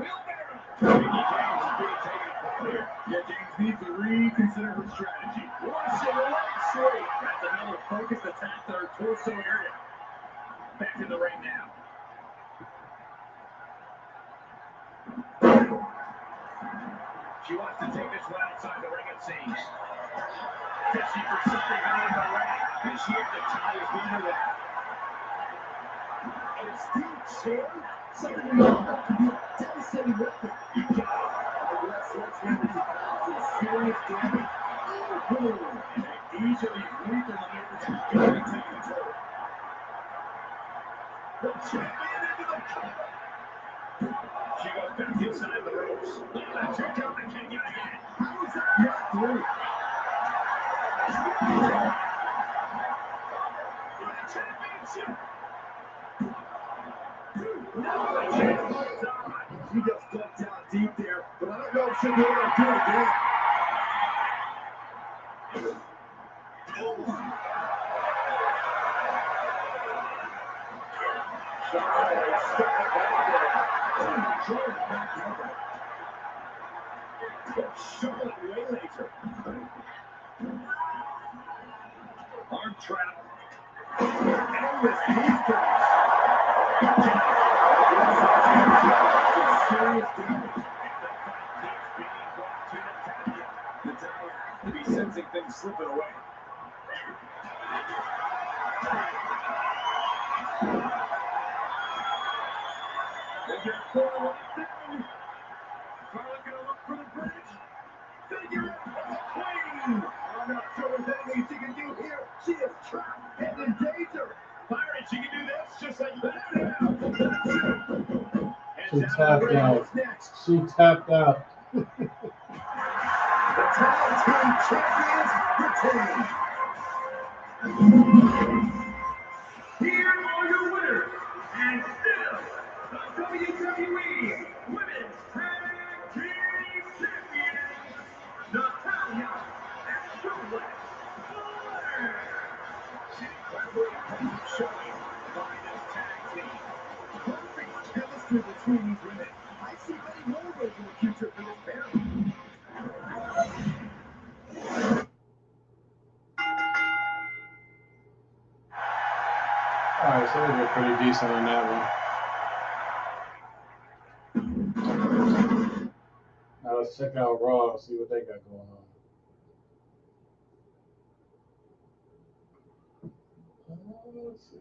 Wheelbarrow. James is being taken apart here. Yeah, James needs to reconsider her strategy. Russian leg sweep. That's another focused attack to her torso area. Back in the ring now. She wants to take this one outside the ring, it seems. Fishing for something out of the ring. And she had the tie is behind her. And it's still chair. Something we know that can be a devastating weapon. You got it. The left sledgehammer is serious damage. And each of these lethal maneuvers are going to take a toll. The champion into the cover. She goes back inside the ropes. Look at that check out and can't get again. How is that not through? For the championship. Now the champion's on. She just ducked down deep there, but I don't know if she'll be able to do it again. Charlotte waylays her. Arm trap. Endless knee strikes. Serious damage. The tower has to be sensing things slipping away. They get forward down. Charlotte gonna look for the bridge. Figure it out, Queen. I'm not sure what that means she can do here. She is trapped and in danger. Byron, she can do this just like that. She tapped out. She tapped out. The tag team champions retain. Here are your winners, and still the WWE Women's Tag Team Champions, Natalya and Charlotte Flair. Incredibly impressive showing by this tag team. Perfect chemistry between these women. I see many more ways in the future for this pairing. Alright, so we were pretty decent on that one. check out Raw and see what they got going on. Let's see.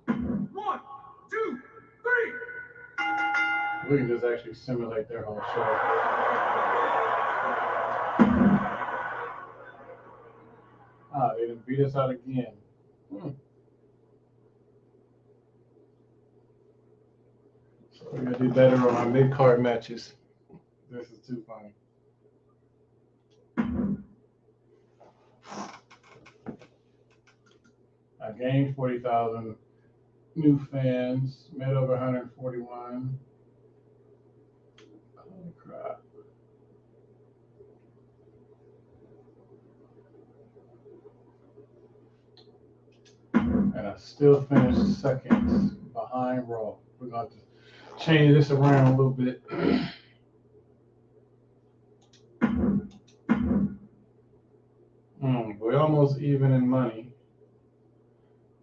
1, 2, 3. We can just actually simulate their whole show. Ah, they didn't beat us out again. So we're gonna do better on our mid-card matches. This is too funny. I gained 40,000 new fans, made over 141. Holy crap. And I still finished second behind Raw. We're going to change this around a little bit. We're almost even in money.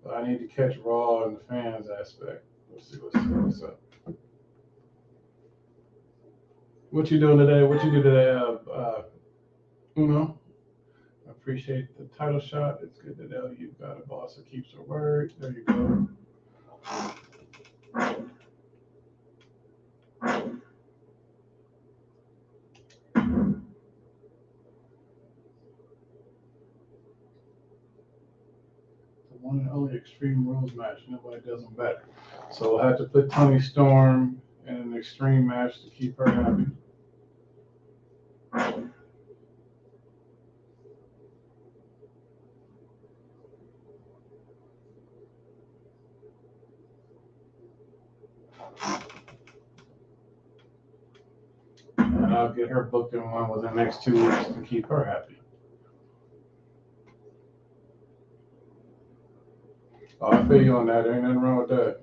But I need to catch Raw in the fans aspect. Let's see what's up. What you doing today? What you do today, Uno? I appreciate the title shot. It's good to know you've got a boss that keeps her word. There you go. The one and only Extreme Rules match. Nobody does them better. So we'll have to put Toni Storm in an extreme match to keep her happy. And I'll get her booked in one within the next 2 weeks to keep her happy. Oh, I feel you on that. Ain't nothing wrong with that.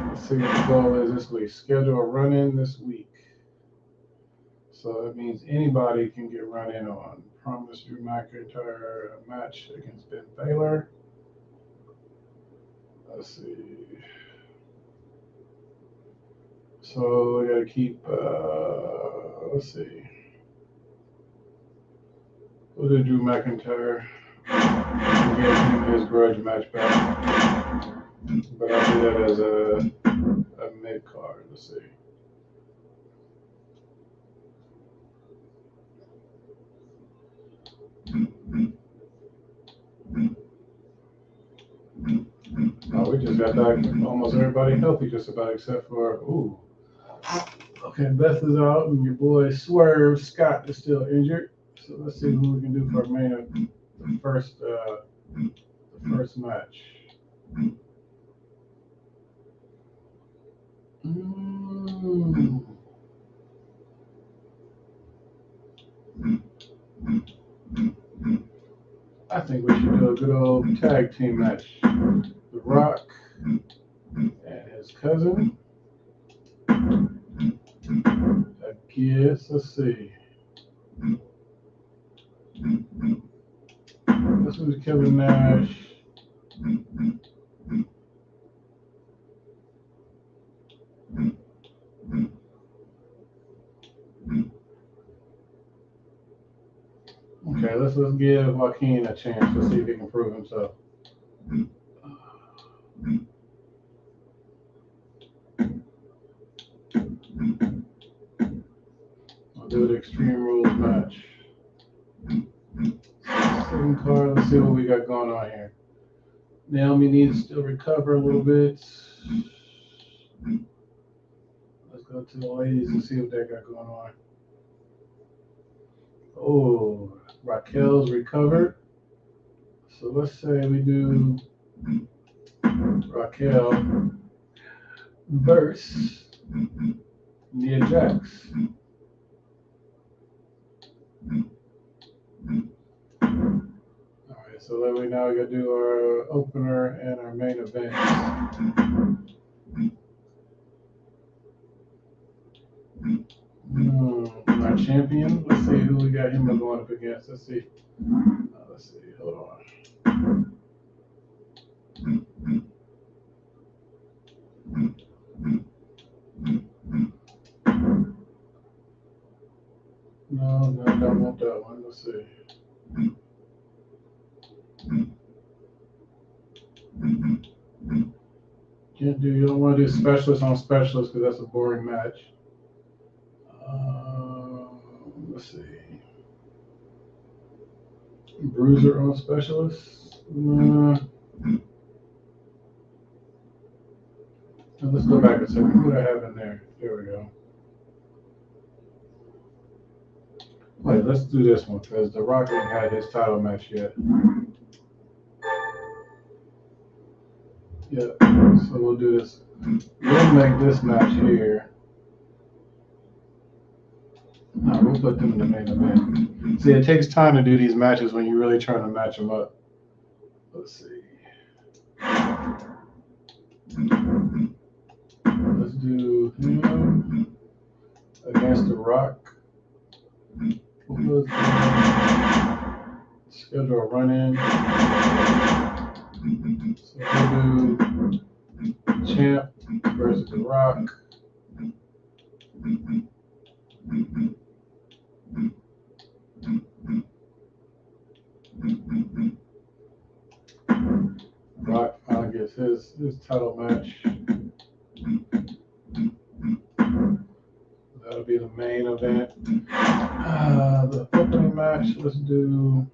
Let's see what the goal is this week. Schedule a run-in this week. So that means anybody can get run-in on. Promise Drew McIntyre a match against Ben Baylor. Let's see. So we got to keep, let's see. We'll do Drew McIntyre. We'll get him his grudge match back. But I'll do that as a mid-card. Let's see. Oh, we just got back almost everybody healthy, just about, except for, ooh. Okay, Beth is out, and your boy Swerve Scott is still injured. So let's see who we can do for the first match. I think we should do a good old tag team match. The Rock and his cousin. I guess, let's see. This was Kevin Nash. Okay, let's give Joaquin a chance to see if he can prove himself. I'll do the Extreme Rules match. Second card, let's see what we got going on here. Naomi needs to still recover a little bit. Let's go to the ladies and see what they got going on. Oh, Raquel's recovered. So let's say we do Raquel versus Nia Jax. Alright, so then we gotta do our opener and our main event. Our champion. Let's see who we got him going up against. Let's see. Hold on. No, I don't want that one. Let's see. You don't want to do specialist on specialist because that's a boring match. Let's see. Bruiser on specialist. Let's go back a second. Who do I have in there? There we go. Wait, let's do this one because The Rock ain't had his title match yet. Yeah, so we'll do this. We'll make this match here. No, we'll put them in the main event. See, it takes time to do these matches when you're really trying to match them up. Let's see. Let's do him against The Rock. Schedule a run-in. So we'll do Champ versus The Rock. Rock finally gets his title match. That'll be the main event. The opening match, let's do.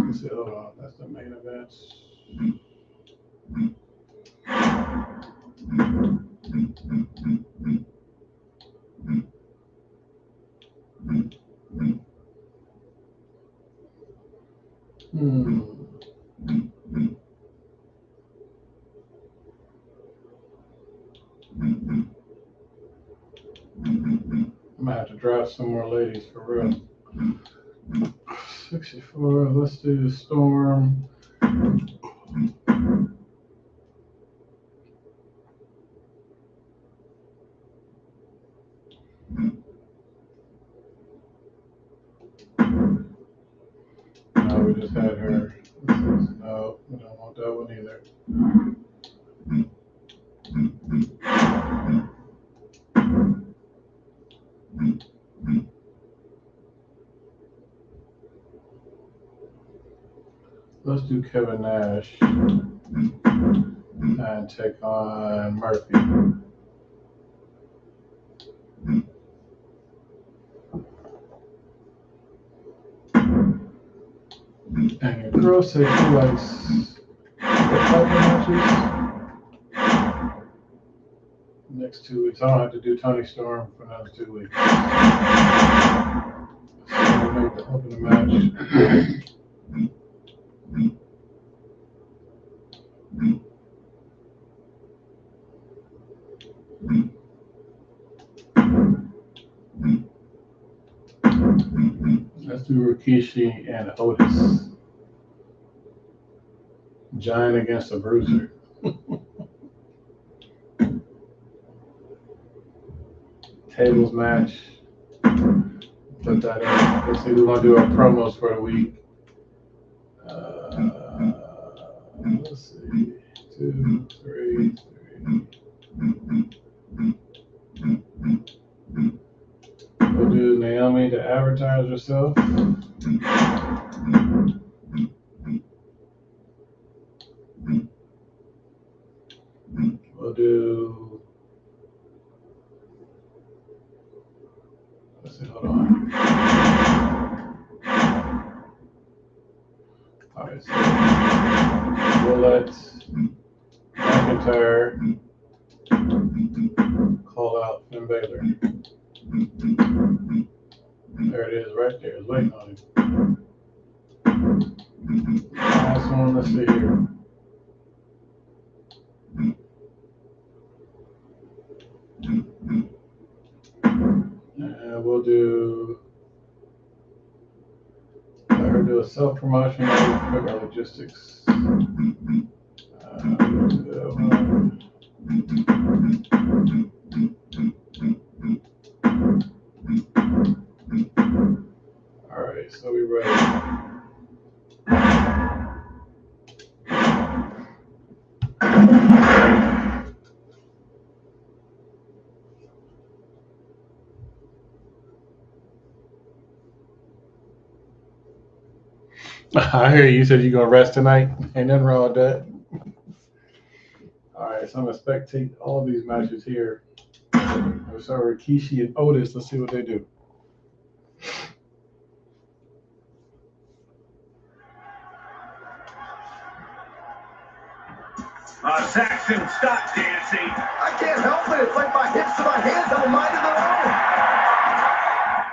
Let's see, hold on, that's the main event. I might have to draft some more ladies for real. 64, let's do Storm. No, we just had her. No, we don't want that one either. Let's do Kevin Nash and take on Murphy. And your girl said she likes the type of matches. Next 2 weeks. I don't have to do Tony Storm for another 2 weeks. So we'll make the opening match. Let's do Rikishi and Otis. Giant against a bruiser. Tables match. Put that in. Let's see, we're going to do our promos for the week. Let's see. 2, 3. We'll do Naomi to advertise herself. We'll do. Let's see, hold on. All right, so we'll let McIntyre call out Finn Balor. There it is, right there. It's waiting on him. Last one, let's see here. And we'll do. Let her do a self-promotion of our logistics. We'll do that one. so we're ready. I hear you said you're gonna rest tonight. Ain't nothing wrong with that. All right, so I'm gonna spectate all of these matches here. We'll start with Rikishi and Otis. Let's see what they do. Saxton, stop dancing. I can't help it. It's like my hips and my hands have a mind of their own.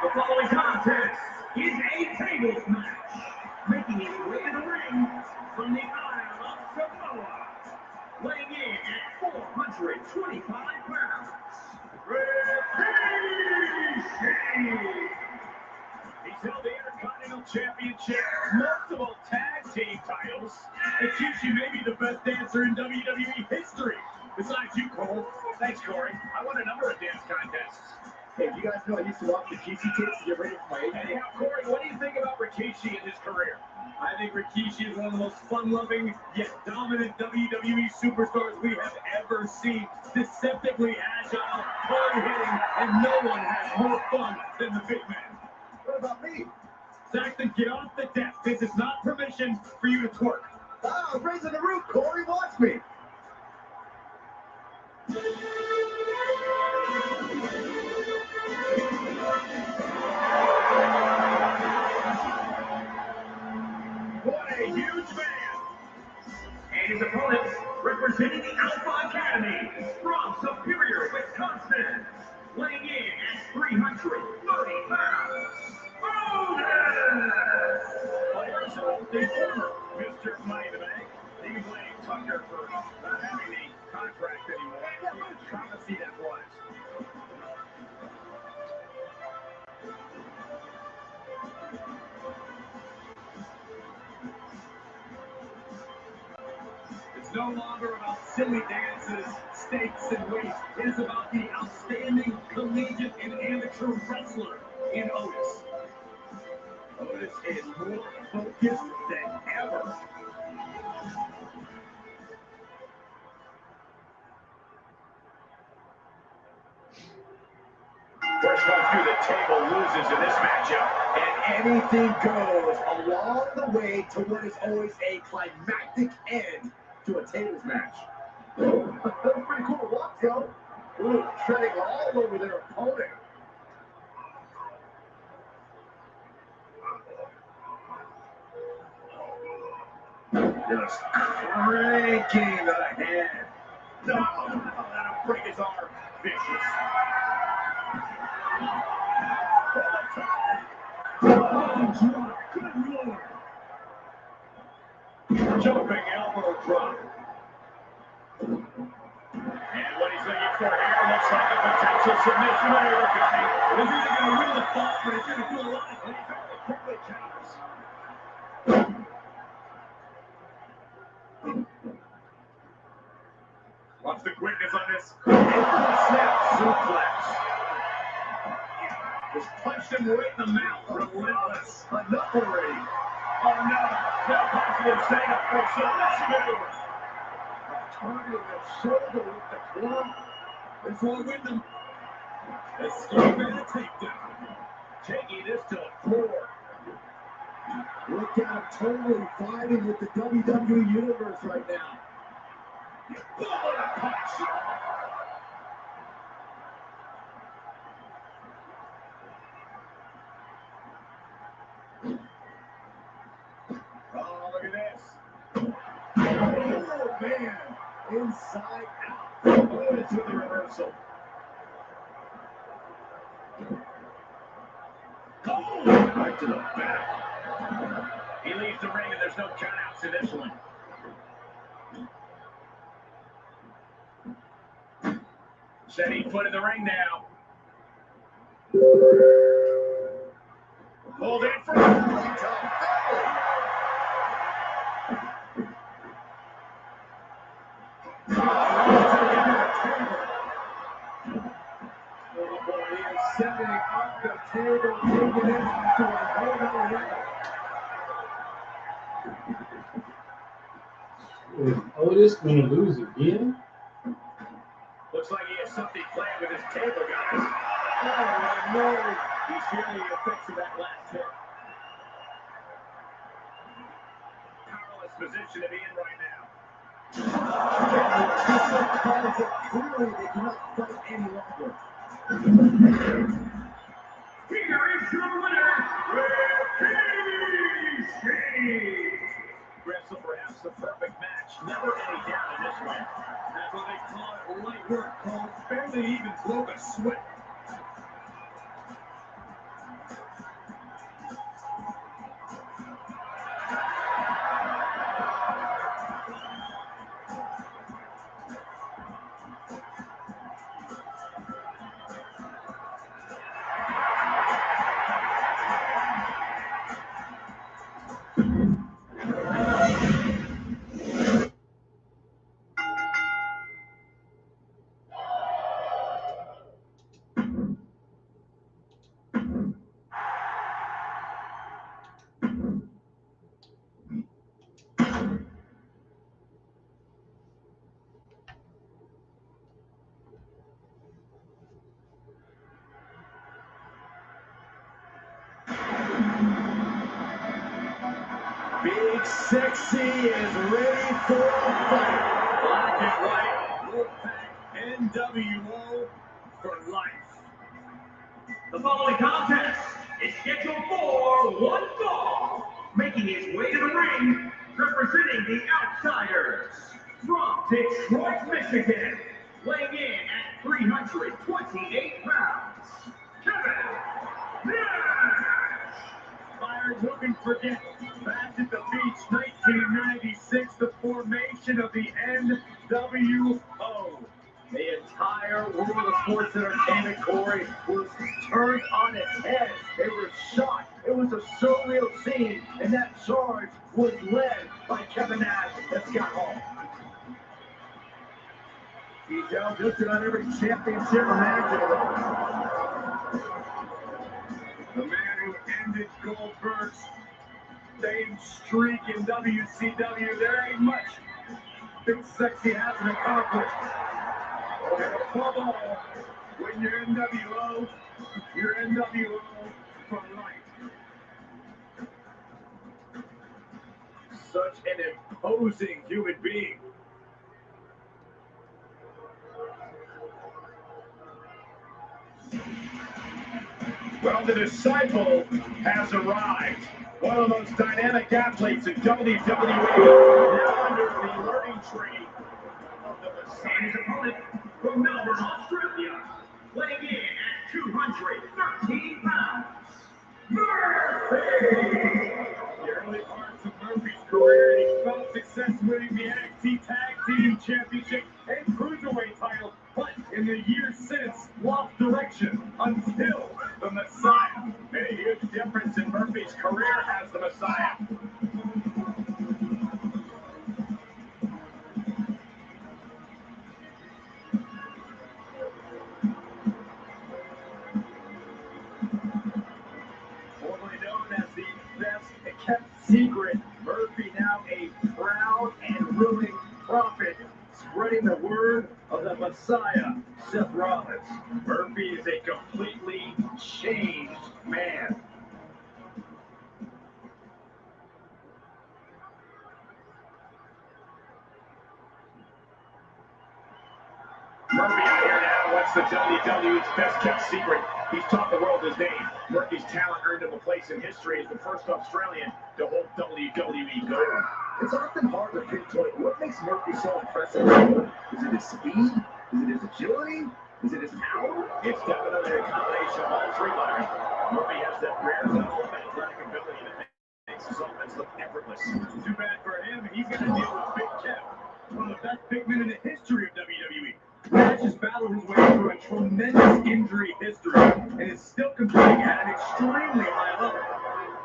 The following contest is a tables match. Making his way to the ring from the Isle of Samoa. Weighing in at 425 pounds. Rikishi. He's held the Intercontinental Championship, multiple tag team titles. Rikishi may be the best dancer in WWE history. Besides you, Cole. Thanks, Corey. I won a number of dance contests. Hey, you guys know I used to watch the Rikishi tapes to get ready for my age. Anyhow, Corey, what do you think about Rikishi and his career? I think Rikishi is one of the most fun-loving, yet dominant WWE superstars we have ever seen. Deceptively agile, hard-hitting, and no one has more fun than the big man. What about me? Saxton, get off the deck. This is not permission for you to twerk. Ah, I'm raising the roof, Corey. Watch me. What a huge man! And his opponents, representing the Alpha Academy from Superior, Wisconsin, weighing in at 330 pounds. Otis! Players of the former Mr. Money in the Bank. He blamed Tucker for not having the contract anymore. What a travesty that was. It's no longer about silly dances, stakes, and weight. It is about the outstanding collegiate and amateur wrestler in Otis. Otis is more focused than ever. First one through the table loses in this matchup. And anything goes along the way to what is always a climactic end to a tables match. That was pretty cool to watch, though. Ooh, treading all over their opponent. Just cranking the head. No, that'll break his arm. Vicious. Good Lord. Jumping elbow drop. And what he's looking for here looks like a potential submission or Rikishi. He's either going to win the fall, but he's going to do a lot. And he very quickly counters. Watch the quickness on this. Snap suplex. Just punched him right in the mouth. Relentless. Enough already. Oh no. Now positive setup for submission maneuver. Targeting the shoulder with the club. This will win them. Escape and a takedown. Taking this to the floor. Look at him totally fighting with the WWE Universe right now. Boom, what a punch. Oh, look at this. Oh, man. Inside out. Otis with the reversal. Oh, right to the back. He leaves the ring and there's no countouts in this one. Setting foot in the ring now. Hold in for Setting up the table taking it to a whole nother level. Is Otis gonna lose again? Looks like he has something planned with his table, guys. Oh, no. He's feeling the effects of that last hit. Powerless position to be in right now. Clearly, they cannot fight any longer. Here is your winner, Ricky Shades. Wrestle perhaps the perfect match. Never any doubt in this one. That's what they call it. Light work, Cole. Barely even broke a sweat. Big Sexy is ready for a fight. Black and white, Wolfpack, NWO for life. The following contest is scheduled for one fall. Making his way to the ring, representing the Outsiders. From Detroit, Michigan, weighing in at 328 pounds, Kevin Nash. Fire, who can forget, back at the beach, 1996, the formation of the NWO. The entire world of sports entertainment, Corey, was turned on its head. They were shocked. It was a surreal scene, and that charge was led by Kevin Nash and Scott Hall. He's held just about every championship imaginable. The man who ended Goldberg's fame streak in WCW. There ain't much Big Sexy hasn't accomplished. And above all, when you're NWO for life. Such an imposing human being. Well, the disciple has arrived. One of the most dynamic athletes in WWE, now under the learning tree of the Messiah. His opponent from Melbourne, Australia, weighing in at 213 pounds, Murphy! The early parts of Murphy's career, he found success winning the NXT Tag Team Championship and Cruiserweight title, but in the years since, lost direction until the Messiah. Made a huge difference in Murphy's career as the Messiah. Formerly known as the best kept secret, Murphy now a proud and willing prophet, spreading the word of the Messiah, Seth Rollins. Murphy is a completely changed man. Murphy out here now, what's the WWE's best kept secret? He's taught the world his name. Murphy's talent earned him a place in history as the first Australian to hold WWE gold. It's often hard to pinpoint what makes Murphy so impressive. Is it his speed? Is it his agility? Is it his power? It's definitely a combination of all three, Larry. Murphy has that rare level of athletic ability that makes his offense look effortless. Too bad for him, he's got to deal with Big Kev, one of the best big men in the history of WWE. Nash has battled his way through a tremendous injury history and is still competing at an extremely high level.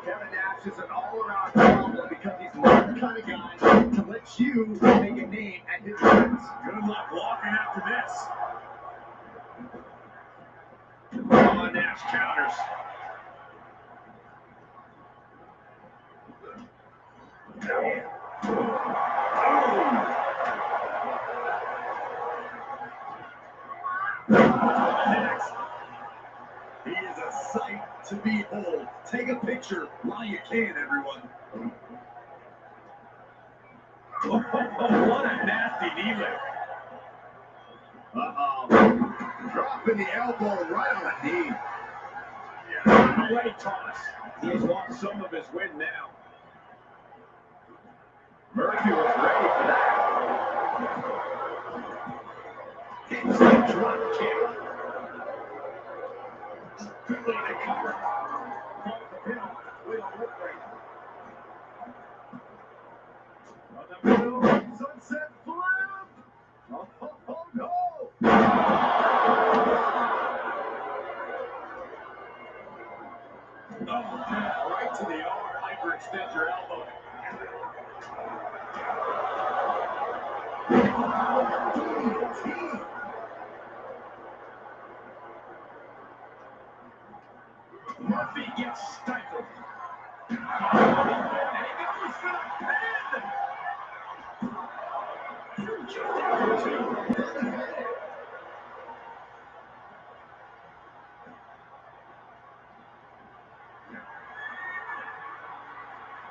Kevin Nash is an all-around problem because he's not the kind of guy to let you make a name at his expense. Good luck walking after this. Oh, Nash counters. behold. Take a picture while you can, everyone. Oh, what a nasty knee lift. Uh-oh. Dropping the elbow right on the knee. Yeah, away toss. He's lost some of his wind now. Murphy was ready for that. Instant drop kick. Quickly to cover. Calls the pin off with a whip break. On the middle, sunset flip. Oh, no. Oh, right to the arm. Hyperextend your elbow. Murphy gets stifled. And he goes for the pin. Just after two.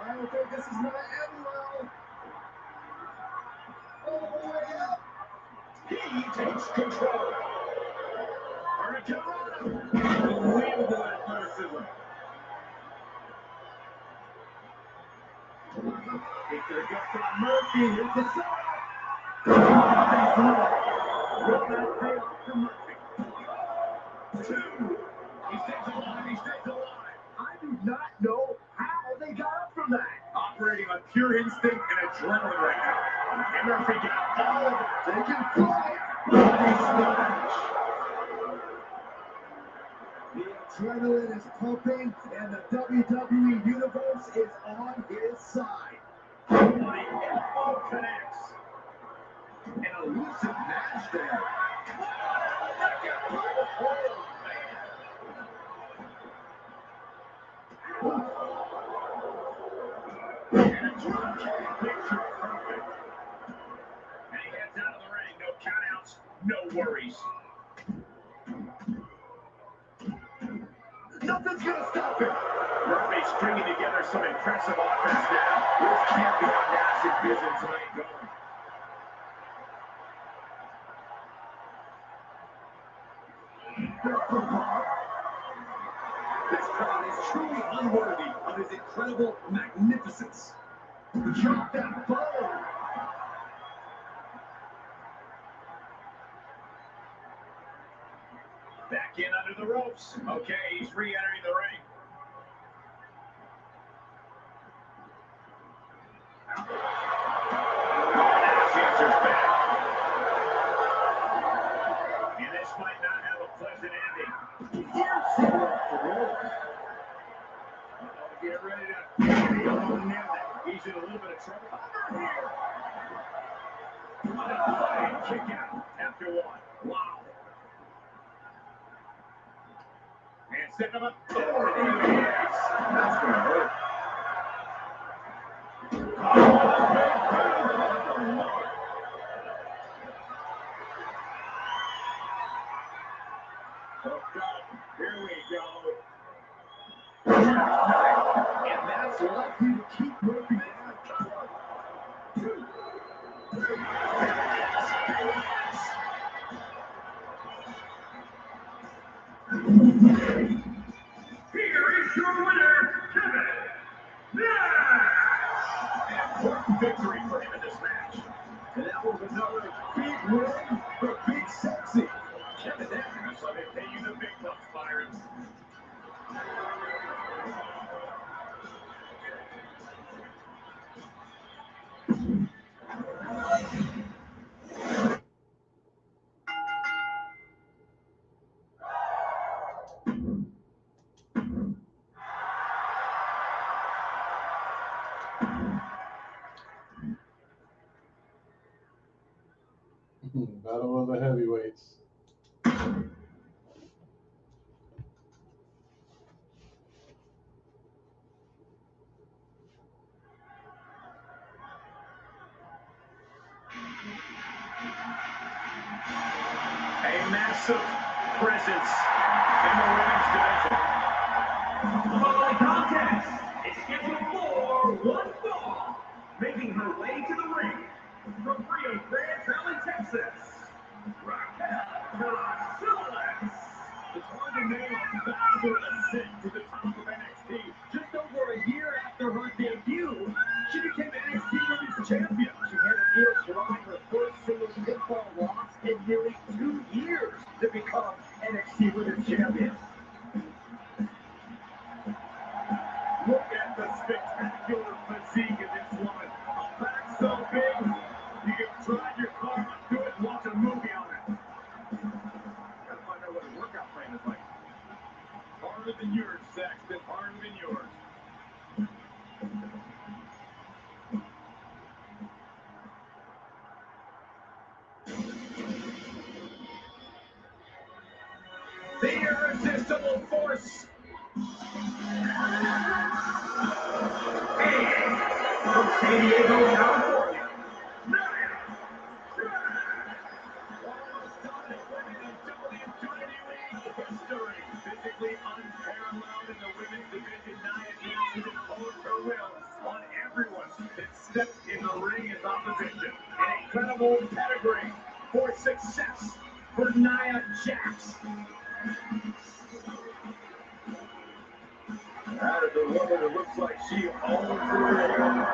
I don't think this is going to end well. All the way up. He takes control. Hurricanrana. Unbelievable athleticism. It's a gut by Murphy. It's a setup. Will that pay off for Murphy? 2. He stays alive. He stays alive. I do not know how they got up from that. Operating on pure instinct and adrenaline right now. And Murphy got all of it. They can fly. Body splash. The adrenaline is pumping, and the WWE Universe is on his side. The elbow connects. An elusive match there. And a drop kick. Picture perfect. And he heads out of the ring. No countouts. No worries. Nothing's going to stop him. Murphy stringing together some impressive offense now. This can't be how Nash's vision tonight going. This crowd is truly unworthy of his incredible magnificence. Drop that ball. Back in under the ropes. Okay, he's re-entering the ring. Nash answers back. And this might not have a pleasant ending. Here's the rope for roll. Get ready to... He almost nailed it. He's in a little bit of trouble. Under here. Unapplied kick out after 1. Wow. And set him up. Oh, yes. That's going to hurt. Here we go. And that's likely to keep Murphy down. 2. Here is your winner, Kevin Nash. Important victory for him in this match. And that was another big win for Big Sexy. Kevin Nash, let me pay you the big bucks, Byron. Battle of the heavyweights. A massive presence in the women's division. The following contest is scheduled for one fall, making her way to the ring from Rio Grande Valley, Texas, Raquel Gonzalez. It's hard to name a faster ascent to the top of NXT. Just over a year after her debut, she became NXT Women's Champion. She had a deal surrounding her first single pinfall loss in nearly 2 years to become NXT Women's Champion. Look at the spectacular physique of this woman. A back so big, you can drive your car up to it and watch a movie on it. Gotta find out what a workout plan is like. Harder than yours, Saxton. Harder than yours. The irresistible force. From San Diego, California. Nia Almost dominant women in WWE history. Physically unparalleled in the women's division, Nia Jax has imposed her will on everyone that steps in the ring as opposition. An incredible pedigree for success for Nia Jax. That is a woman that looks like she owns the ring.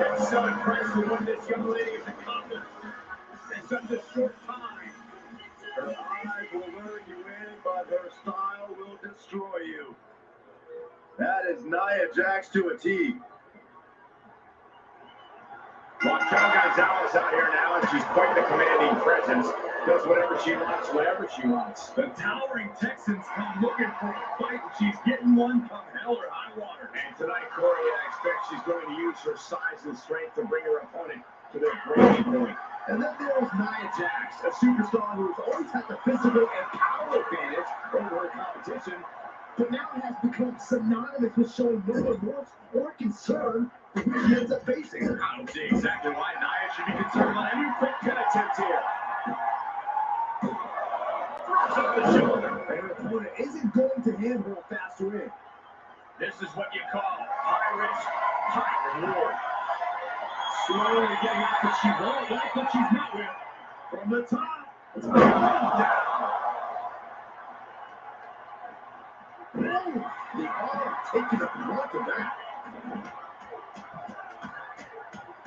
It's so impressive what this young lady has accomplished in such a short time. Her eyes will lure you in, but her style will destroy you. That is Nia Jax to a T. Raquel Gonzalez out here now, and she's quite the commanding presence. Does whatever she wants, whenever she wants. The towering Texans come looking for a fight, and she's getting one come hell or high water. And tonight, Corey, I expect she's going to use her size and strength to bring her opponent to their breaking point. And then there's Nia Jax, a superstar who's always had the physical and power advantage over her competition, but now has become synonymous with showing no remorse or concern for who she ends up facing. I don't see exactly why Nia should be concerned about any quick pin attempt here. Throws up the shoulder. And her opponent isn't going to hand her a fast win. This is what you call high risk, high reward. Slowly getting out what she won't like, what she's met with. From the top, down. Oh, the arm taking a brunt of that.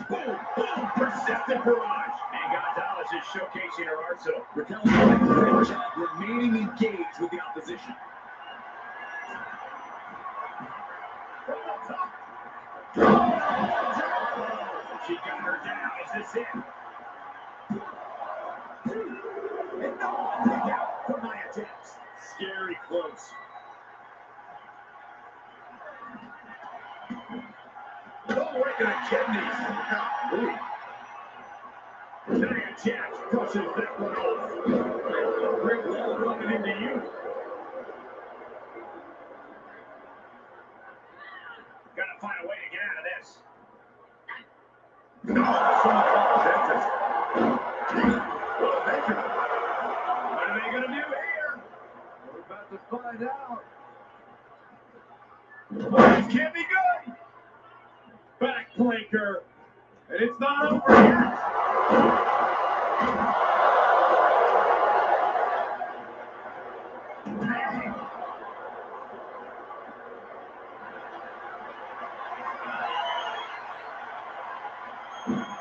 Boom, boom, persistent barrage. And Gonzalez is showcasing her arsenal. Raquel's doing a great job remaining engaged with the opposition. From the top. She got her down. Is this it? And no kick out for Nia Jax. Scary close. Oh, right to the kidneys. Nia Jax pushes that one off. Great wall running into you. Gotta find a way to get out of this. No, what are they gonna do here? We're about to find out. Oh, this can't be good. Backbreaker, and it's not over yet.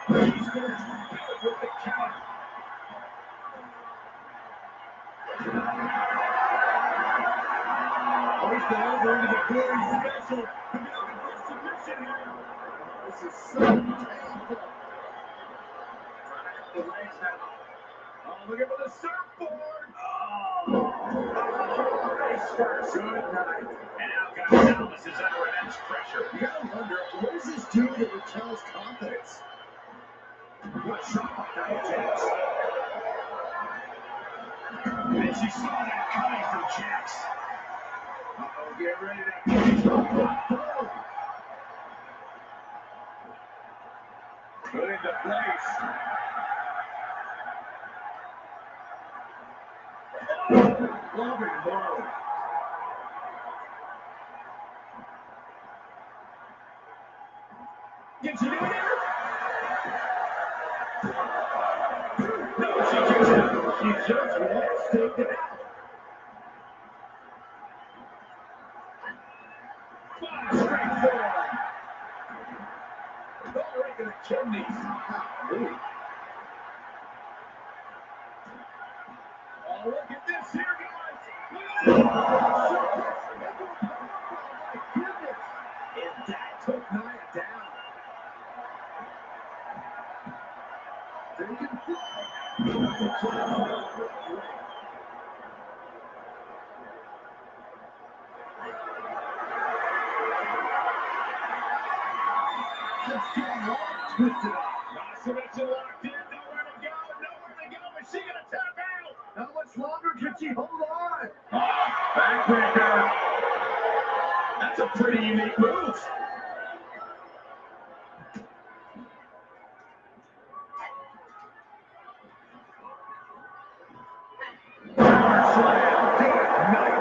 He's going to with the counter. Hoist it over into the very special. Submission here. This is so painful. The legs now. Oh, looking for the surfboard. Oh, nice first. Good night. And now Gonzalez is under immense pressure. You gotta wonder, what does this do to Raquel's confidence? What shot by Nia Jax? And she saw that coming from Jax. Uh-oh, get ready to... Put into place. Loving blow. Did you do it? No, she just staked it out. 5 straight forward. Don't break the kidneys. Ooh. Oh, look at this here, guys. Look at it. And that took Nia down. Taking flight. Just getting all twisted up. Not submission locked in. Nowhere to go. Is she going to tap out? How much longer can she hold on? Backbreaker. That's a pretty unique move. Power slam. Good night.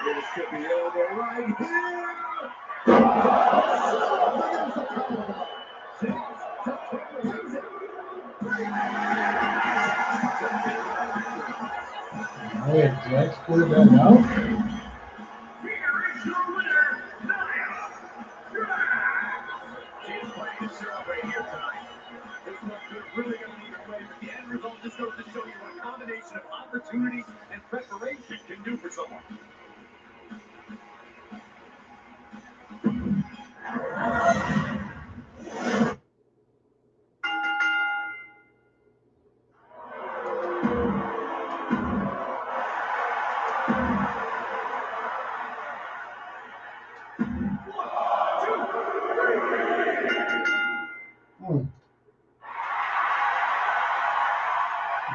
This could be over right here. Alright, Jax pulled that out. Here is your winner, Nia Jax. She's playing to celebrate here tonight. This one could really go either way, but the end result just goes to show you what a combination of opportunity and preparation can do for someone.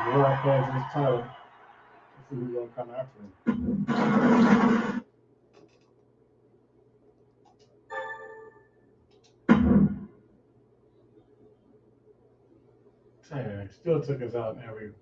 Rock has his title. Let's see who's gonna come after him. Dang, still took us out in every.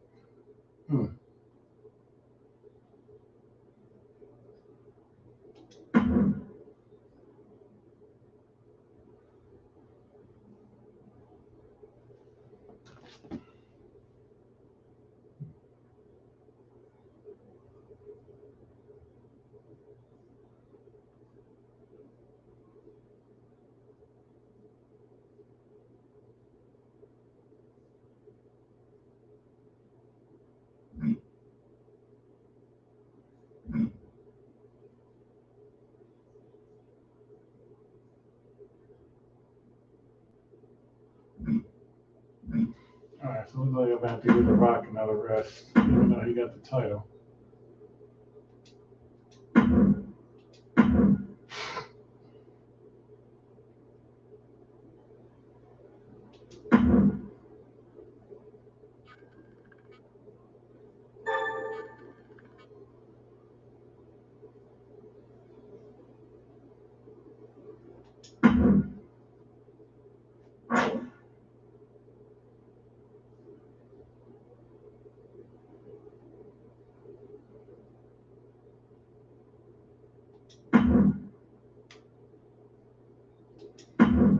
Alright, so it looks like I'm gonna have to give The Rock another rest, even though he got the title.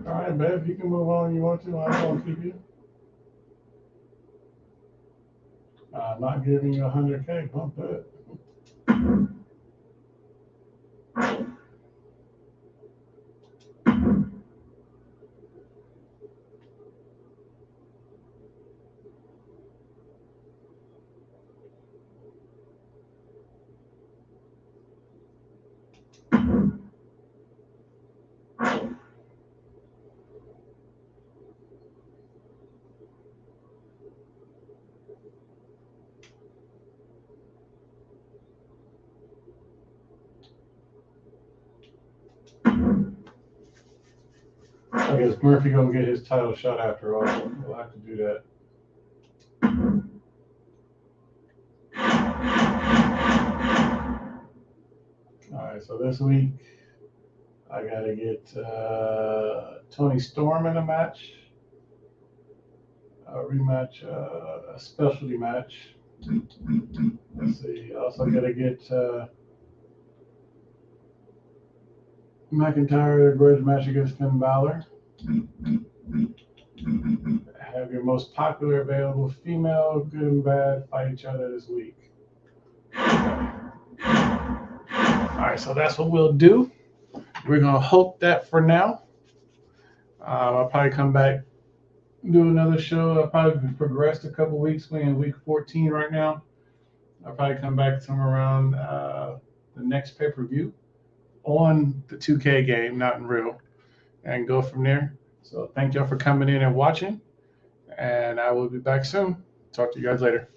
Alright, babe, you can move on if you want to. I won't keep you. Not giving you 100K, bump that. I guess Murphy gonna get his title shot after all. We'll have to do that. Alright, so this week I gotta get Tony Storm in a match, a rematch, a specialty match. Let's see. Also gotta get McIntyre grudge match against Finn Balor. Have your most popular available female, good and bad, fight each other this week. Alright, so that's what we'll do. We're going to hope that for now. I'll probably come back, do another show. I'll probably progressed a couple weeks. We're in week 14 right now. I'll probably come back somewhere around the next pay-per-view on the 2K game, not in real, and go from there. So thank y'all for coming in and watching, and I will be back soon. Talk to you guys later.